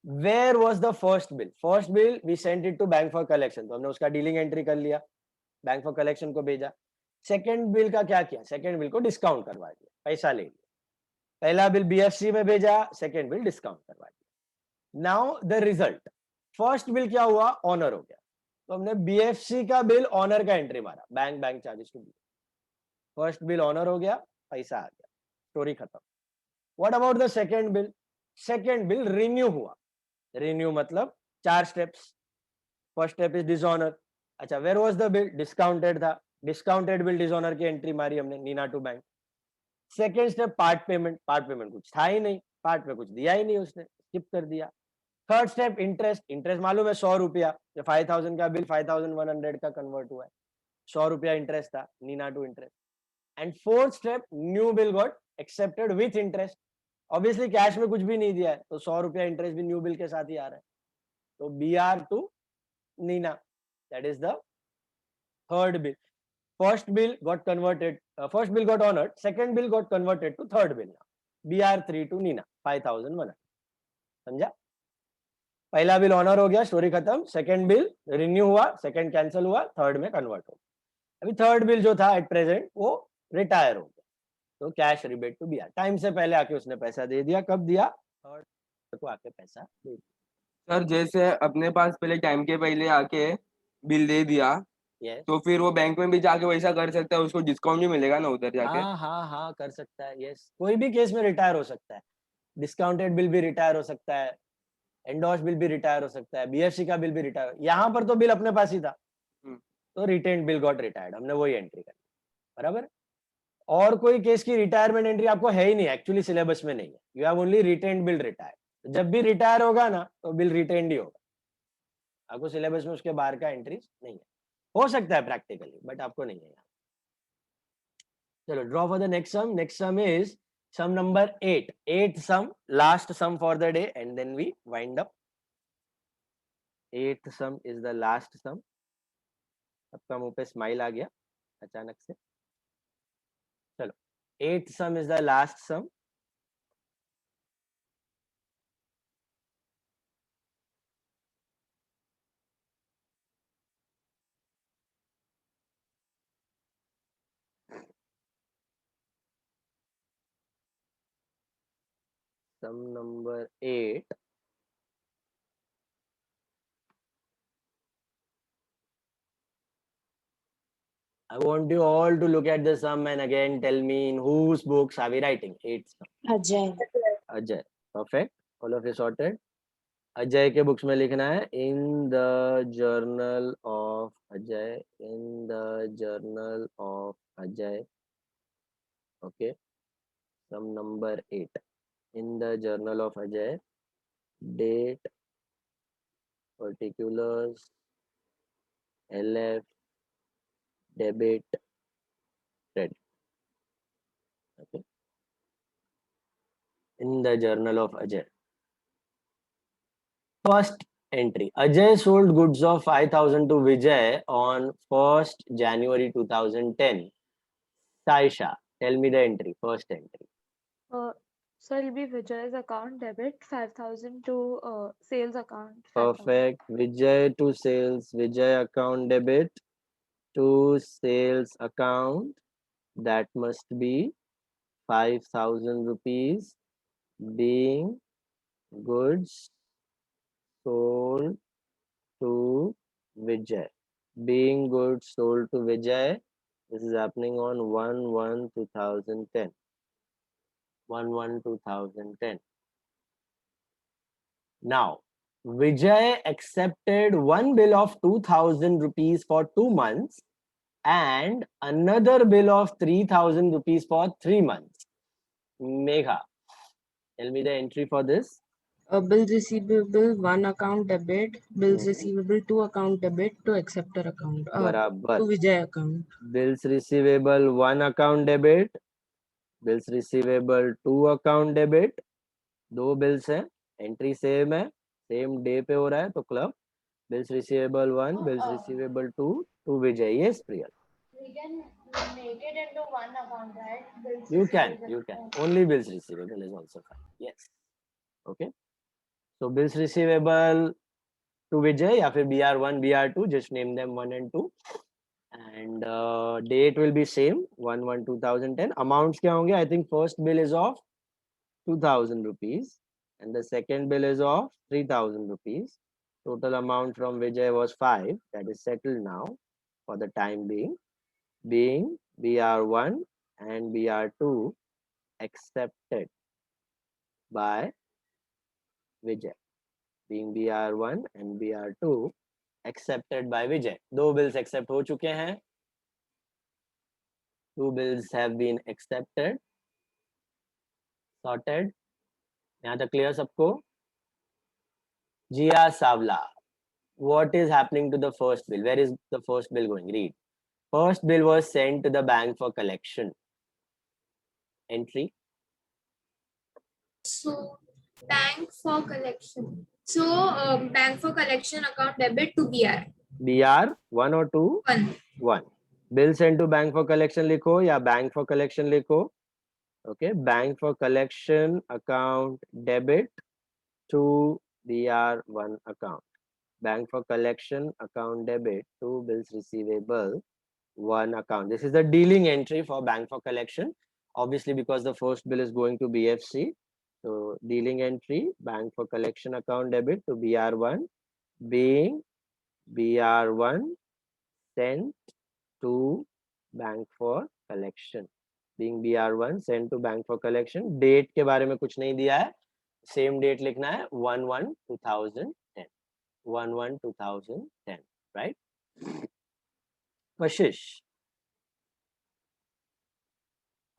Where was the first bill? First bill we sent it to bank for collection. तो हमने उसका डीलिंग एंट्री कर लिया, बैंक फॉर कलेक्शन को भेजा. सेकंड बिल का क्या किया? सेकंड बिल को डिस्काउंट करवा दिया, पैसा ले लिया. पहला बिल BFC में भेजा, सेकंड बिल डिस्काउंट करवा दिया. Now the result. First bill क्या हुआ? ऑनर हो गया. तो हमने BFC का बिल ऑनर का एंट्री मारा, bank charges to. First bill honour हो गया, पैसा आ गया, स्टोरी खत्म. What about the second bill? Second bill renew हुआ. Renew मतलब 4 steps. First step is dishonor. अच्छा, where was the bill? Discounted था. Discounted bill dishonor की एंट्री मारी हमने Neena to bank. Second step part payment. Part payment कुछ था ही नहीं, पार्ट में कुछ दिया ही नहीं उसने, स्किप कर दिया. Third step interest. इंटरेस्ट मालूम है 100 रुपया. 5,000 का बिल 5,100 का कन्वर्ट हुआ है. 100 रुपया इंटरेस्ट था, Neena to interest. And fourth step new bill got accepted with interest. Obviously cash में कुछ भी नहीं दिया है तो 100 रुपया इंटरेस्ट भी न्यू बिल के साथ ही आ रहा है. तो BR to Neena, that is the third bill. First bill got converted, first bill got honoured, second bill got converted to third bill. BR3 to Neena 5,100. समझा? पहला बिल ऑनर हो गया, स्टोरी खत्म. सेकंड बिल रिन्यू हुआ, सेकंड कैंसिल हुआ, third में convert हो गया. अभी थर्ड बिल जो था एट प्रेजेंट वो रिटायर हो गया. तो cash rebate to BR. Time से पहले आके उसने पैसा दे दिया. कब दिया? थर्ड को आके पैसा दे दिया. सर जैसे अपने पास पहले टाइम के पहले आके बिल दे दिया, तो फिर वो बैंक में भी जाके वैसा कर सकता है, उसको डिस्काउंट भी मिलेगा ना उधर जाके? हाँ कर सकता है. यस, कोई भी केस में रिटायर हो सकता है. डिस्काउंटेड बिल भी रिटायर हो सकता है, एंडोर्स बिल भी रिटायर हो सकता है, बीएफसी का बिल भी रिटायर, यहाँ पर तो बिल अपने पास ही था, तो रिटेन्ड बिल गॉट रिटायर्ड, हमने वही एंट्री कर, बराबर। और कोई केस की रिटायरमेंट एंट्री आपको है ही नहीं, एक्चुअली सिलेबस में नहीं है, you have only retained bill retire. जब भी रिटायर होगा ना तो बिल रिटेन्ड ही होगा, आपको सिलेबस में उसके बाहर का एंट्रीज नहीं है, हो सकता है प्रैक्टिकली बट आपको नहीं है यहाँ। चलो draw for the next sum is sum number 8, 8th sum, last sum for the day and then we wind up. 8th sum is the last sum. सबका मुंह पे स्माइल आ गया अचानक से। चलो 8th sum is the last sum. Sum number 8. I want you all to look at the sum and again tell me in whose books are we writing 8th sum. Ajay. Ajay. Perfect. All of you sorted. Ajay के books में लिखना है in the journal of Ajay, in the journal of Ajay. Okay, sum number 8, in the journal of Ajay, date, particulars, LF, debit, credit. Okay, in the journal of Ajay. First entry, Ajay sold goods of 5,000 to Vijay on 1st January 2010. Saisha, tell me the entry, first entry. So it'll be Vijay's account debit 5,000 to sales account. 5,000. Perfect. Vijay to sales, Vijay account debit to sales account. That must be 5,000 rupees being goods sold to Vijay. Being goods sold to Vijay. This is happening on 1/1/2010. 1/1/2010. Now, Vijay accepted one bill of 2,000 rupees for 2 months and another bill of 3,000 rupees for 3 months. Megha, tell me the entry for this. Bills receivable 1 account debit, bills receivable 2 account debit to acceptor account, बराबर. to Vijay account. Bills receivable 1 account debit, bills receivable 2 account debit. 2 bills हैं, entry same है, same day पे हो रहा है तो club bills receivable 1, bills receivable 2 to Vijay. Yes, Priyal. We can make it into one account, right? Bills You can. receivable. Only bills receivable is also fine. Yes. Okay. So bills receivable to Vijay या फिर BR1, BR2, just name them 1 and 2. And date will be same, 1/1/2010. Amounts क्या होंगे? I think first bill is of 2,000 rupees and the second bill is of 3,000 rupees. Total amount from Vijay was 5. That is settled now for the time being BR1 and BR2 accepted by Vijay. Being BR1 and BR2 accepted by Vijay. 2 bills accept हो चुके हैं. 2 bills have been accepted. Sorted. यहाँ तक clear सबको? Jia Savla, what is happening to the first bill? Where is the first bill going? Read. First bill was sent to the bank for collection. Entry. So bank for collection. So bank for collection account debit to BR. BR 1 or 2? 1. 1. Bill sent to bank for collection लिखो या bank for collection लिखो. Okay, bank for collection account debit to BR1 account. Bank for collection account debit to bills receivable 1 account. This is the dealing entry for bank for collection. Obviously, because the first bill is going to BFC. So dealing entry, bank for collection account debit to BR1 being BR1 sent to bank for collection. Being BR1 sent to bank for collection. Date के बारे में कुछ नहीं दिया है. Same date लिखना है 1/1/2010, 1/1/2010, right? Kashish,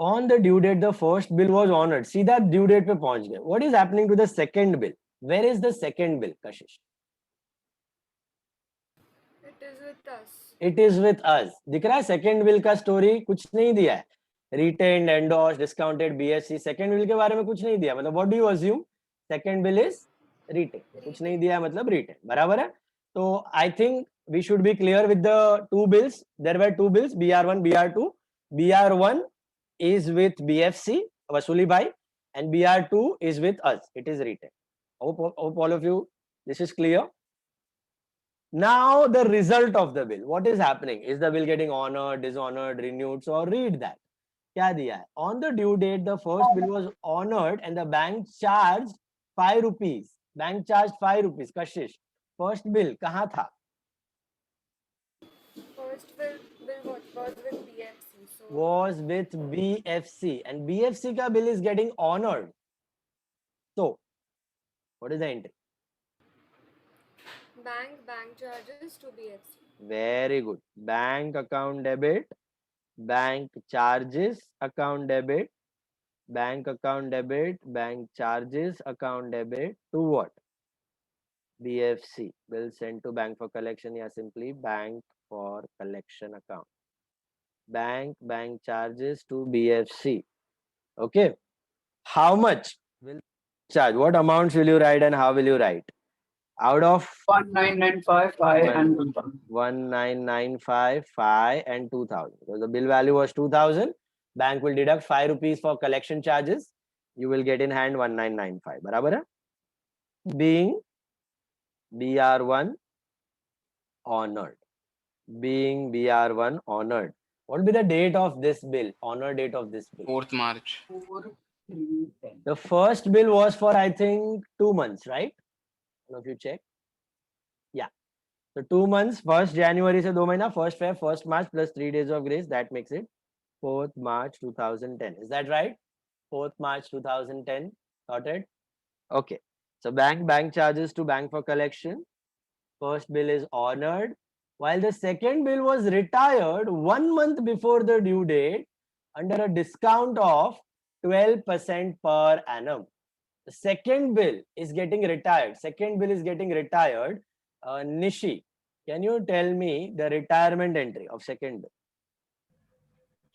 on the due date the first bill was honored, सीधा due date पे पहुंच गए. What is happening to the second bill? Where is the second bill, Kashish? It is with us. It is with us. दिख रहा है second bill का story कुछ नहीं दिया है. Retained, endorsed, discounted, BSC. Second bill के बारे में कुछ नहीं दिया. मतलब what do you assume? Second bill is retained. कुछ नहीं दिया मतलब retained. बराबर है? तो I think we should be clear with the two bills. There were two bills, BR1, BR2. BR1 is with BFC, Vasuli Bhai, and BR2 is with us. It is retained. Hope all of you, this is clear. Now the result of the bill. What is happening? Is the bill getting honored, dishonored, renewed? So read that. क्या दिया है? On the due date, the first bill was honored and the bank charged 5 rupees. Bank charged 5 rupees. Kashish, first bill कहाँ था? First bill was with BFC. So Was with BFC, and BFC का bill is getting honored. So, what is the entry? bank charges to BFC. Very good. Bank account debit, bank charges account debit, bank account debit, bank charges account debit to what? BFC. Bill sent to bank for collection, या simply bank for collection account. Bank charges to BFC. Okay. How much will charge? What amounts will you write and how will you write? Out of 1995, 5 and 2000. 1995, 5 and 2000. Because the bill value was 2000, bank will deduct 5 rupees for collection charges. You will get in hand 1995. बराबर है? Being BR1 honored. Being BR1 honored. What will be the date of this bill? Honor date of this bill? 4th March. 4/3/10. The first bill was for, I think, 2 months, right? One of you check. Yeah. So 2 months, 1st January से 2 महीना, 1st Feb, 1st March plus 3 days of grace. That makes it 4th March 2010. Is that right? 4th March 2010. Sorted? Okay. So bank charges to bank for collection. First bill is honored. While the second bill was retired 1 month before the due date under a discount of 12% per annum. The second bill is getting retired. Second bill is getting retired. Nishi, can you tell me the retirement entry of second bill?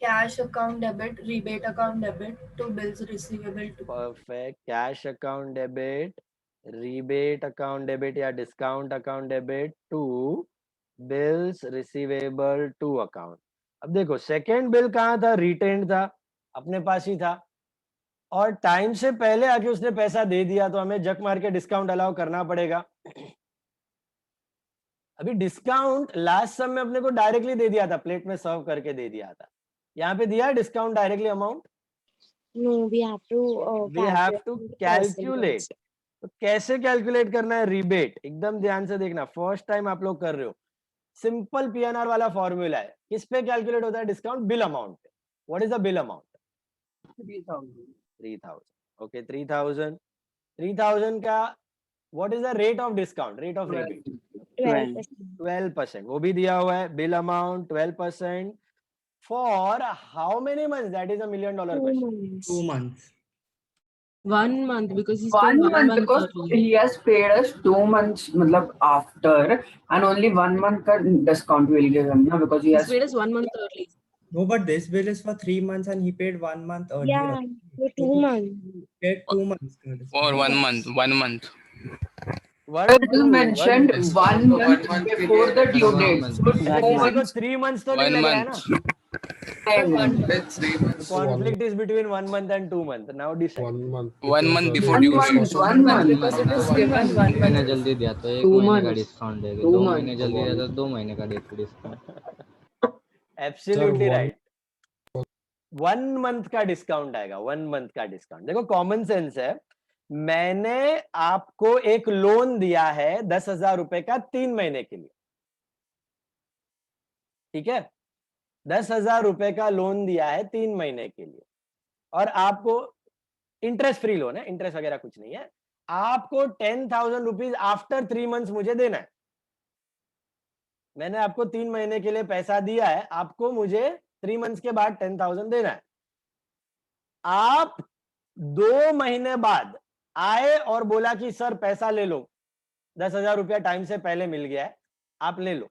Cash account debit, rebate account debit to bills receivable to. Perfect. Cash account debit, rebate account debit या discount account debit to bills receivable to account. अब देखो second bill कहाँ था? Retained था, अपने पास ही था, और टाइम से पहले आके उसने पैसा दे दिया तो हमें जक मार के डिस्काउंट अलाउ करना पड़ेगा. अभी डिस्काउंट लास्ट सम में अपने को डायरेक्टली दे दिया था, प्लेट में सर्व करके दे दिया था. यहाँ पे दिया discount directly amount? No, we have to calculate. तो कैसे कैलकुलेट करना है रिबेट? एकदम ध्यान से देखना, फर्स्ट टाइम आप लोग कर रहे हो. सिंपल पीएनआर वाला फॉर्मूला है. किस पे कैलकुलेट होता है डिस्काउंट? बिल अमाउंट पे. What is the bill amount? 3000. Okay, 3000 का what is the rate of discount? Rate of rebate 12%. वो भी दिया हुआ है. Bill amount 12% for how many months? That is $1 million question. 2 months. 1 month because he's 1 paid 1 month month because early. he has paid us 2 months मतलब after, and only 1 month का discount will give him ना, because he He's has paid us 1 month early. No, but this bill is for 3 months and he paid 1 month earlier. Yeah, for 2 months. He paid 2 months. For 1 month. 1 month. It is mentioned 1 month before the due date. So 2 months. 3 months तो नहीं 1 लग रहा है ना? month. 3 months. With 3 months. Conflict is between 1 month and 2 months. Now decide. 1 month. 1 month before 1 due month. date. 1 month because it is given 1 महीने month. जल्दी दिया तो 1 2 महीने का months. डिस्काउंट देगा. 2 2 months. महीने जल्दी दिया तो 2 महीने का डिस्काउंट. Absolutely right. 1 month का डिस्काउंट आएगा. 1 month का डिस्काउंट. देखो कॉमन सेंस है. मैंने आपको एक लोन दिया है 10,000 रुपए का 3 महीने के लिए. ठीक है, 10,000 रुपए का लोन दिया है 3 महीने के लिए, और आपको इंटरेस्ट फ्री लोन है, इंटरेस्ट वगैरह कुछ नहीं है. आपको 10,000 रुपीज आफ्टर 3 मंथ्स मुझे देना है। मैंने आपको 3 महीने के लिए पैसा दिया है, आपको मुझे 3 मंथ्स के बाद 10,000 देना है। आप 2 महीने बाद आए और बोला कि सर पैसा ले लो, 10,000 रुपया टाइम से पहले मिल गया है, आप ले लो।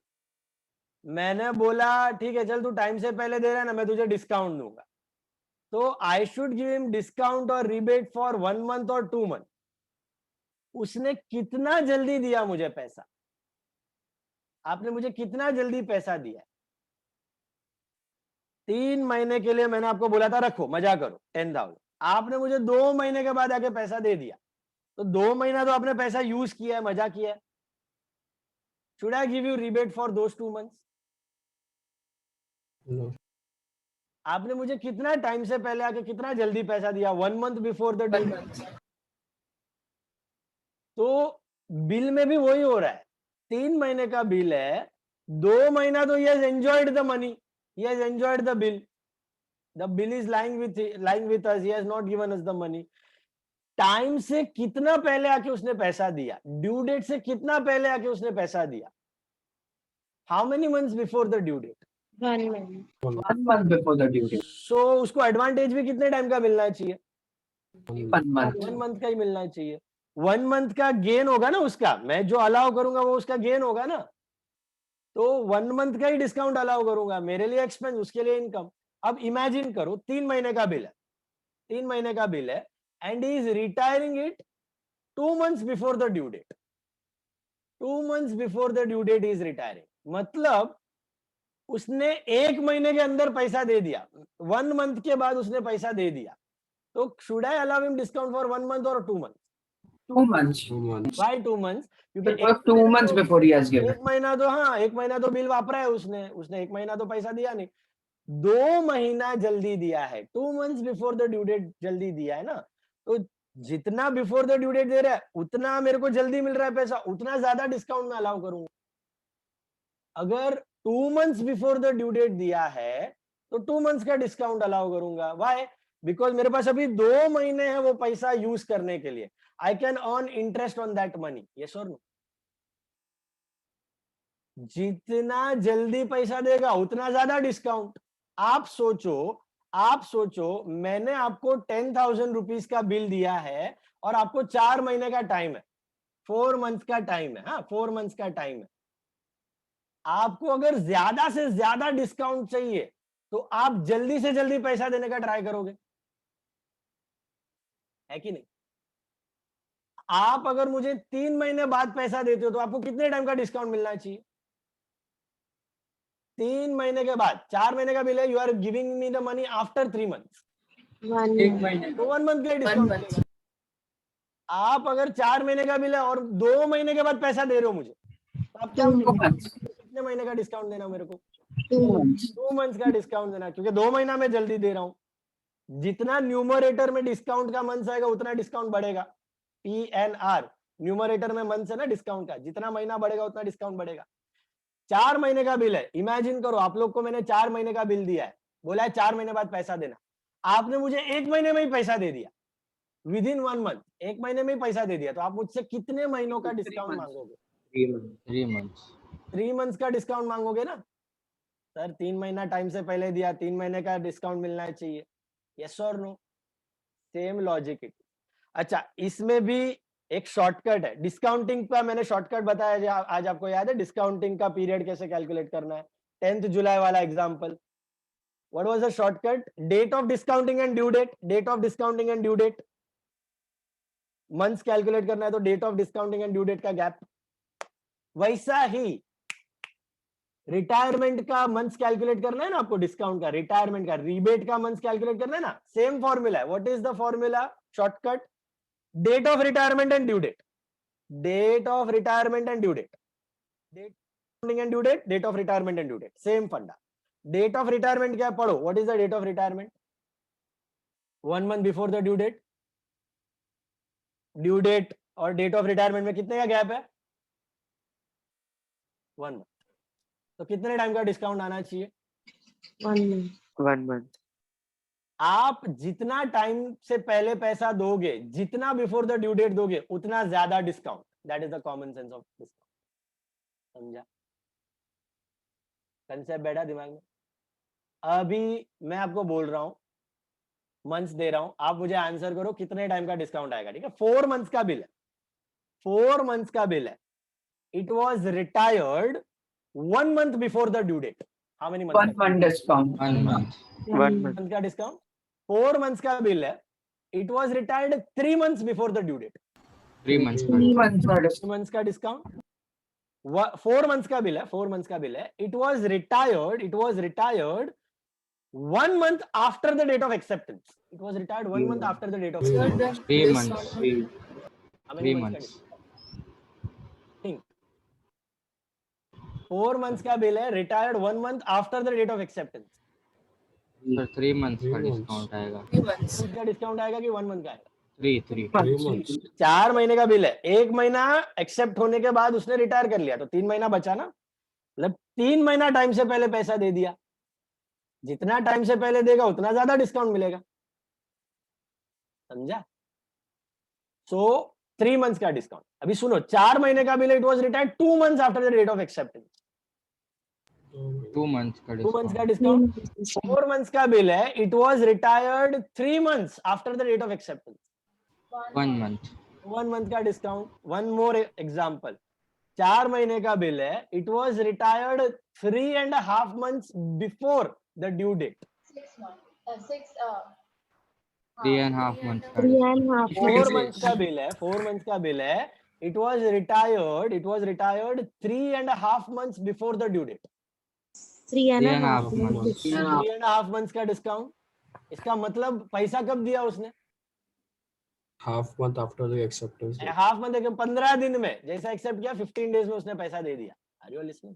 मैंने बोला ठीक है चल, तू टाइम से पहले दे रहा है ना, मैं तुझे डिस्काउंट दूंगा। तो I should give him discount और रिबेट फॉर 1 मंथ और 2 मंथ। उसने कितना जल्दी दिया मुझे पैसा? आपने मुझे कितना जल्दी पैसा दिया? 3 महीने के लिए मैंने आपको बोला था रखो मजा करो 10,000, आपने मुझे 2 महीने के बाद आके पैसा दे दिया। तो 2 महीना तो आपने पैसा यूज किया है, मजा किया है। Should I give you rebate for those 2 months? No. आपने मुझे कितना टाइम से पहले आके कितना जल्दी पैसा दिया? 1 month before the due date. तो बिल में भी वही हो रहा है। 3 महीने का बिल है, 2 महीना तो he has enjoyed the money, he has enjoyed the bill, the bill is lying with us, he has not given us the money। Time से कितना पहले आके उसने पैसा दिया? ड्यू डेट से कितना पहले आके उसने पैसा दिया? How many months before the due date? 1 month. 1 month before the due date. So उसको एडवांटेज भी कितने टाइम का मिलना चाहिए? 1 month. 1 मंथ का ही मिलना चाहिए। 1 मंथ का गेन होगा ना उसका, मैं जो अलाउ करूंगा वो उसका गेन होगा ना। तो 1 मंथ का ही डिस्काउंट अलाउ करूंगा, मेरे लिए एक्सपेंस, उसके लिए इनकम। अब इमेजिन करो 3 महीने का बिल है, 3 महीने का बिल है, and he is retiring it 2 months before the due date. 2 months before the due date is retiring, मतलब उसने 1 महीने के अंदर पैसा दे दिया, 1 मंथ के बाद उसने पैसा दे दिया। तो should I allow him discount for 1 month और 2 मंथ? 2 months. Why 2 months? क्योंकि It was 2 months before he has given. 1 महीना तो, हाँ 1 महीना तो बिल वापरा है उसने 1 महीना तो पैसा दिया नहीं। 2 महीना जल्दी दिया है, 2 months before the due date जल्दी दिया है ना। तो जितना बिफोर द ड्यू डेट दे रहा है उतना मेरे को जल्दी मिल रहा है पैसा, उतना ज्यादा डिस्काउंट में अलाउ करूंगा। अगर 2 months before the due date दिया है तो 2 मंथ्स का डिस्काउंट अलाउ करूंगा। व्हाई? बिकॉज मेरे पास अभी 2 महीने हैं वो पैसा यूज करने के लिए। I can earn interest on that money. Yes or no? जितना जल्दी पैसा देगा उतना ज्यादा डिस्काउंट। आप सोचो मैंने आपको 10,000 रुपीज का बिल दिया है और आपको 4 महीने का टाइम है, 4 मंथ का टाइम है। हाँ 4 मंथ्स का टाइम है। आपको अगर ज्यादा से ज्यादा डिस्काउंट चाहिए तो आप जल्दी से जल्दी पैसा देने का ट्राई करोगे, है कि नहीं? आप अगर मुझे 3 महीने बाद पैसा देते हो तो आपको कितने टाइम का डिस्काउंट मिलना चाहिए? 3 महीने के बाद। 4 महीने का बिल है, you are giving me the money after 3 months. 1 month. तो 1 मंथ का डिस्काउंट मिलेगा। आप अगर 4 महीने का बिल है और 2 महीने के बाद पैसा दे रहे हो मुझे, तो आप क्या कितने महीने का डिस्काउंट देना मेरे को? 2 मंथ्स का डिस्काउंट देना, क्योंकि 2 महीना में जल्दी दे रहा हूं। जितना न्यूमरेटर में डिस्काउंट का मंथ आएगा उतना डिस्काउंट बढ़ेगा। PNR न्यूमरेटर में मंथ है ना डिस्काउंट का, जितना महीना बढ़ेगा उतना डिस्काउंट बढ़ेगा। 4 महीने का बिल है, इमेजिन करो आप लोग को मैंने 4 महीने का बिल दिया है, बोला है 4 महीने बाद पैसा देना। आपने मुझे 1 महीने में ही पैसा दे दिया, विद इन 1 मंथ 1 महीने में ही पैसा दे दिया। तो आप मुझसे कितने महीनों का डिस्काउंट मांगोगे? 3 मंथ्स का डिस्काउंट मांगोगे ना सर? 3 महीना टाइम से पहले दिया, 3 महीने का डिस्काउंट मिलना चाहिए। यस और नो? Same logic. अच्छा, इसमें भी एक शॉर्टकट है डिस्काउंटिंग का। मैंने शॉर्टकट बताया आज, आपको याद है डिस्काउंटिंग का पीरियड कैसे कैलकुलेट करना है? 10th जुलाई वाला example. What was the shortcut? Date of discounting and due date, date of discounting and due date. Months calculate करना है तो date of discounting and due date का गैप। वैसा ही रिटायरमेंट का मंथ्स कैलकुलेट करना है ना आपको, डिस्काउंट का, रिटायरमेंट का, रिबेट का मंथ्स कैलकुलेट करना है ना, सेम फॉर्मूला है। What is the formula? Shortcut date of retirement and due date, date of retirement and due date, date and due date, date of retirement and due date, same funda. Date of retirement क्या पढ़ो? What is the date of retirement? 1 month before the due date. Due date और date of retirement में कितने का gap है? 1 month. तो कितने time का डिस्काउंट आना चाहिए? 1 month. 1 month. आप जितना टाइम से पहले पैसा दोगे, जितना बिफोर द ड्यू डेट दोगे, उतना ज्यादा discount. That is the common sense of discount. समझा? कंसेप्ट बैठा दिमाग में? अभी मैं आपको बोल रहा हूं, मंथ्स दे रहा हूं, आप मुझे आंसर करो कितने टाइम का डिस्काउंट आएगा. ठीक है, 4 मंथ्स का बिल है, 4 मंथ्स का बिल है. It was retired 1 month before the due date. How many months? 1 month discount. 1 month. 1 month. Month का डिस्काउंट. 4 मंथ्स का बिल है. It was retired 3 months before the due date. 3 months. 3 months का 3 months का discount. 4 months का bill है, 4 months का bill है. It was retired 1 month after the date of acceptance. It was retired 1 month after the date of acceptance. 3 months. How many 3 months का months. discount? Think. 4 months का bill है, retired 1 month after the date of acceptance. Sir 3 months का discount आएगा. 3 months. का discount आएगा कि 1 month का आएगा? 3 4 महीने का बिल है, 1 महीना एक्सेप्ट होने के बाद उसने रिटायर कर लिया, तो 3 महीना बचा ना. मतलब 3 महीना टाइम से पहले पैसा दे दिया. जितना टाइम से पहले देगा उतना ज्यादा डिस्काउंट मिलेगा. समझा? सो 3 months का डिस्काउंट. अभी सुनो, 4 महीने का bill, it was retired 2 months after the date of acceptance. 2 months का 2 months का डिस्काउंट. 4 months का बिल है, it was retired 3 months after the date of acceptance. 1 month. 1 month का डिस्काउंट. One more example. 4 महीने का बिल है, it was retired 3.5 months before the due date. 3.5 months का 4 months का बिल है, 4 months का बिल है. It was retired 3.5 months before the due date. 3.5 months. 3.5 months का डिस्काउंट. इसका मतलब पैसा कब दिया उसने? half month after the acceptance date. Half month, 15 दिन में. जैसा एक्सेप्ट किया 15 days में उसने पैसा दे दिया. Are you listening?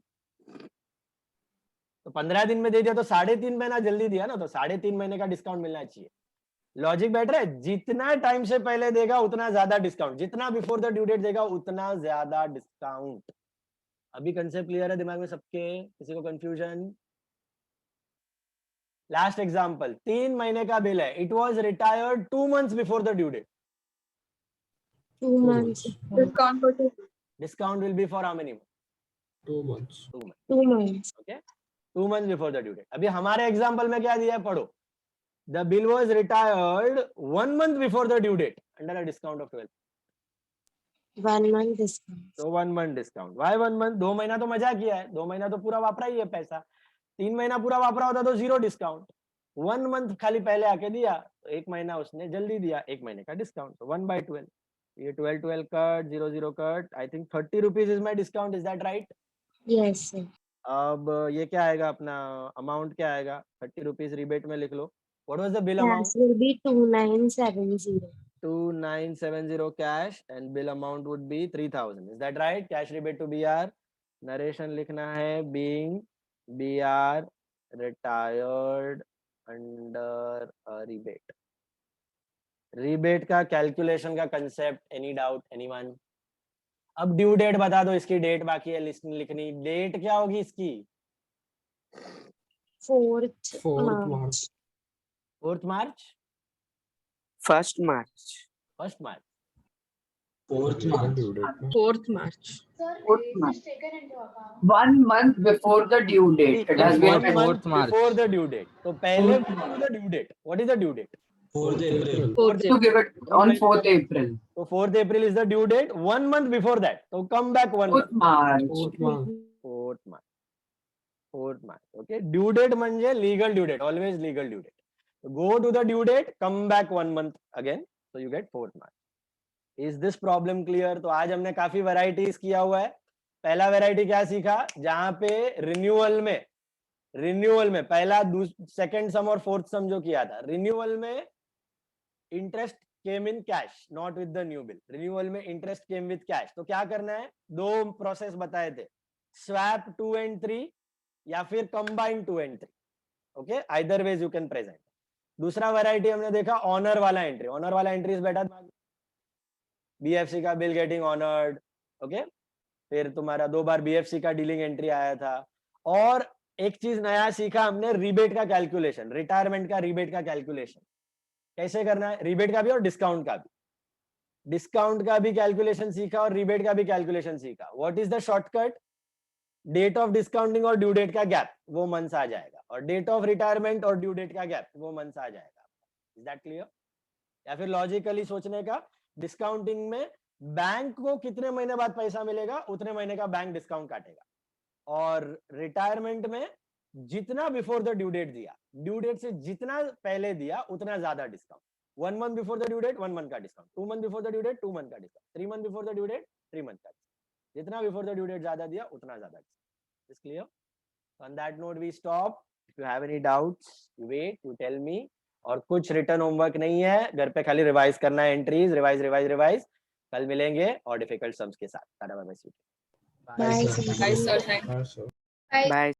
तो 15 दिन में दे दिया तो 3.5 महीना जल्दी दिया ना, तो 3.5 महीने का डिस्काउंट मिलना चाहिए. लॉजिक बैठ रहा है? जितना टाइम से पहले देगा उतना ज्यादा डिस्काउंट, जितना बिफोर द ड्यू डेट देगा उतना ज्यादा डिस्काउंट. अभी कंसेप्ट क्लियर है दिमाग में सबके? किसी को कंफ्यूजन? Last example. 3 महीने का बिल है, it was retired 2 months before the due date. 2 months. Discount will be for how many? 2 months. 2 months. Okay, 2 months before the due date. अभी हमारे एग्जांपल में क्या दिया है, पढ़ो. The bill was retired 1 month before the due date under a discount of 12. 1 month discount. So 1 month discount. Why 1 month? 2 महीना तो मजा किया है, 2 महीना तो पूरा वापरा ही है पैसा. 3 महीना पूरा वापरा होता तो 0 डिस्काउंट. 1 month खाली पहले आके दिया, तो 1 महीना उसने जल्दी दिया, 1 महीने का डिस्काउंट. So 1/12. ये 12 cut, 0 cut. I think 30 rupees is my discount. Is that right? Yes, sir. अब ये क्या आएगा अपना अमाउंट, क्या आएगा? 30 rupees रिबेट में लिख लो. What was the bill amount? Cash will be 2970. 2970 cash and bill amount would be 3000. Is that right? Cash rebate to BR. Narration लिखना है being BR retired under a rebate. rebate का calculation का concept. Any doubt? Anyone? अब due date बता दो, इसकी date बाकी है लिखनी. डेट क्या होगी इसकी? 4th March. 4th March? 1st March. 1st March. 4th March. 4th March. Sir, Fourth it month. is taken into account. 1 month before the due date. It has been 1 month before the due date. तो पहले before the due date. What is the due date? 4th April. to give it on 4th April. So 4th April is the due date. 1 month before that. So come back 1 4th month. March. 4th month. 4th March. 4th March. Okay. Due date म्हणजे legal due date. Always legal due date. So go to the due date. Come back 1 month again. So you get 4th March. Is this problem clear? तो आज हमने काफी varieties किया हुआ है. पहला variety क्या सीखा? जहां पे रिन्यूअल में पहला सेकंड सम और फोर्थ सम जो किया था, रिन्यूअल में interest came in cash, not with the new bill. Renewal में इंटरेस्ट केम विद कैश. तो क्या करना है? 2 प्रोसेस बताए थे, स्वैप 2 and 3 या फिर combine 2 and 3. Okay, either ways you can present. दूसरा वेराइटी हमने देखा ऑनर वाला एंट्री. ऑनर वाला एंट्री बेटा बीएफसी का बिल गेटिंग ऑनर्ड. ओके, फिर तुम्हारा 2 बार बीएफसी का डीलिंग एंट्री आया था. और एक चीज नया सीखा हमने, रिबेट का कैलकुलेशन, रिटायरमेंट का रिबेट का कैलकुलेशन कैसे करना है, रिबेट का भी और डिस्काउंट का भी, डिस्काउंट का भी कैलकुलेशन सीखा और रिबेट का भी कैलकुलेशन सीखा। What is the shortcut? Date of discounting और ड्यू डेट का गैप वो मंथ्स आ जाएगा, और डेट ऑफ रिटायरमेंट और ड्यू डेट का गैप वो मंथ्स आ जाएगा। Is that clear? या फिर लॉजिकली सोचने का, डिस्काउंटिंग में बैंक को कितने महीने बाद पैसा मिलेगा उतने महीने का बैंक डिस्काउंट काटेगा, और रिटायरमेंट में जितना बिफोर द ड्यू डेट दिया, ड्यू डेट से जितना पहले दिया उतना ज्यादा discount. 1 month before the due date 1 month का discount, 2 month before the due date 2 month का discount, 3 month before the due date 3 month का डिस्काउंट। जितना बिफोर द ड्यू डेट ज्यादा दिया उतना ज्यादा discount. Is clear? On that note we stop. If you have any doubts you wait, you tell me. और कुछ return homework नहीं है, घर पे खाली रिवाइज करना है, एंट्रीज रिवाइज रिवाइज रिवाइज। कल मिलेंगे और डिफिकल्ट सम्स के साथ। Bye, sir. Bye, sir. Thank you. Bye.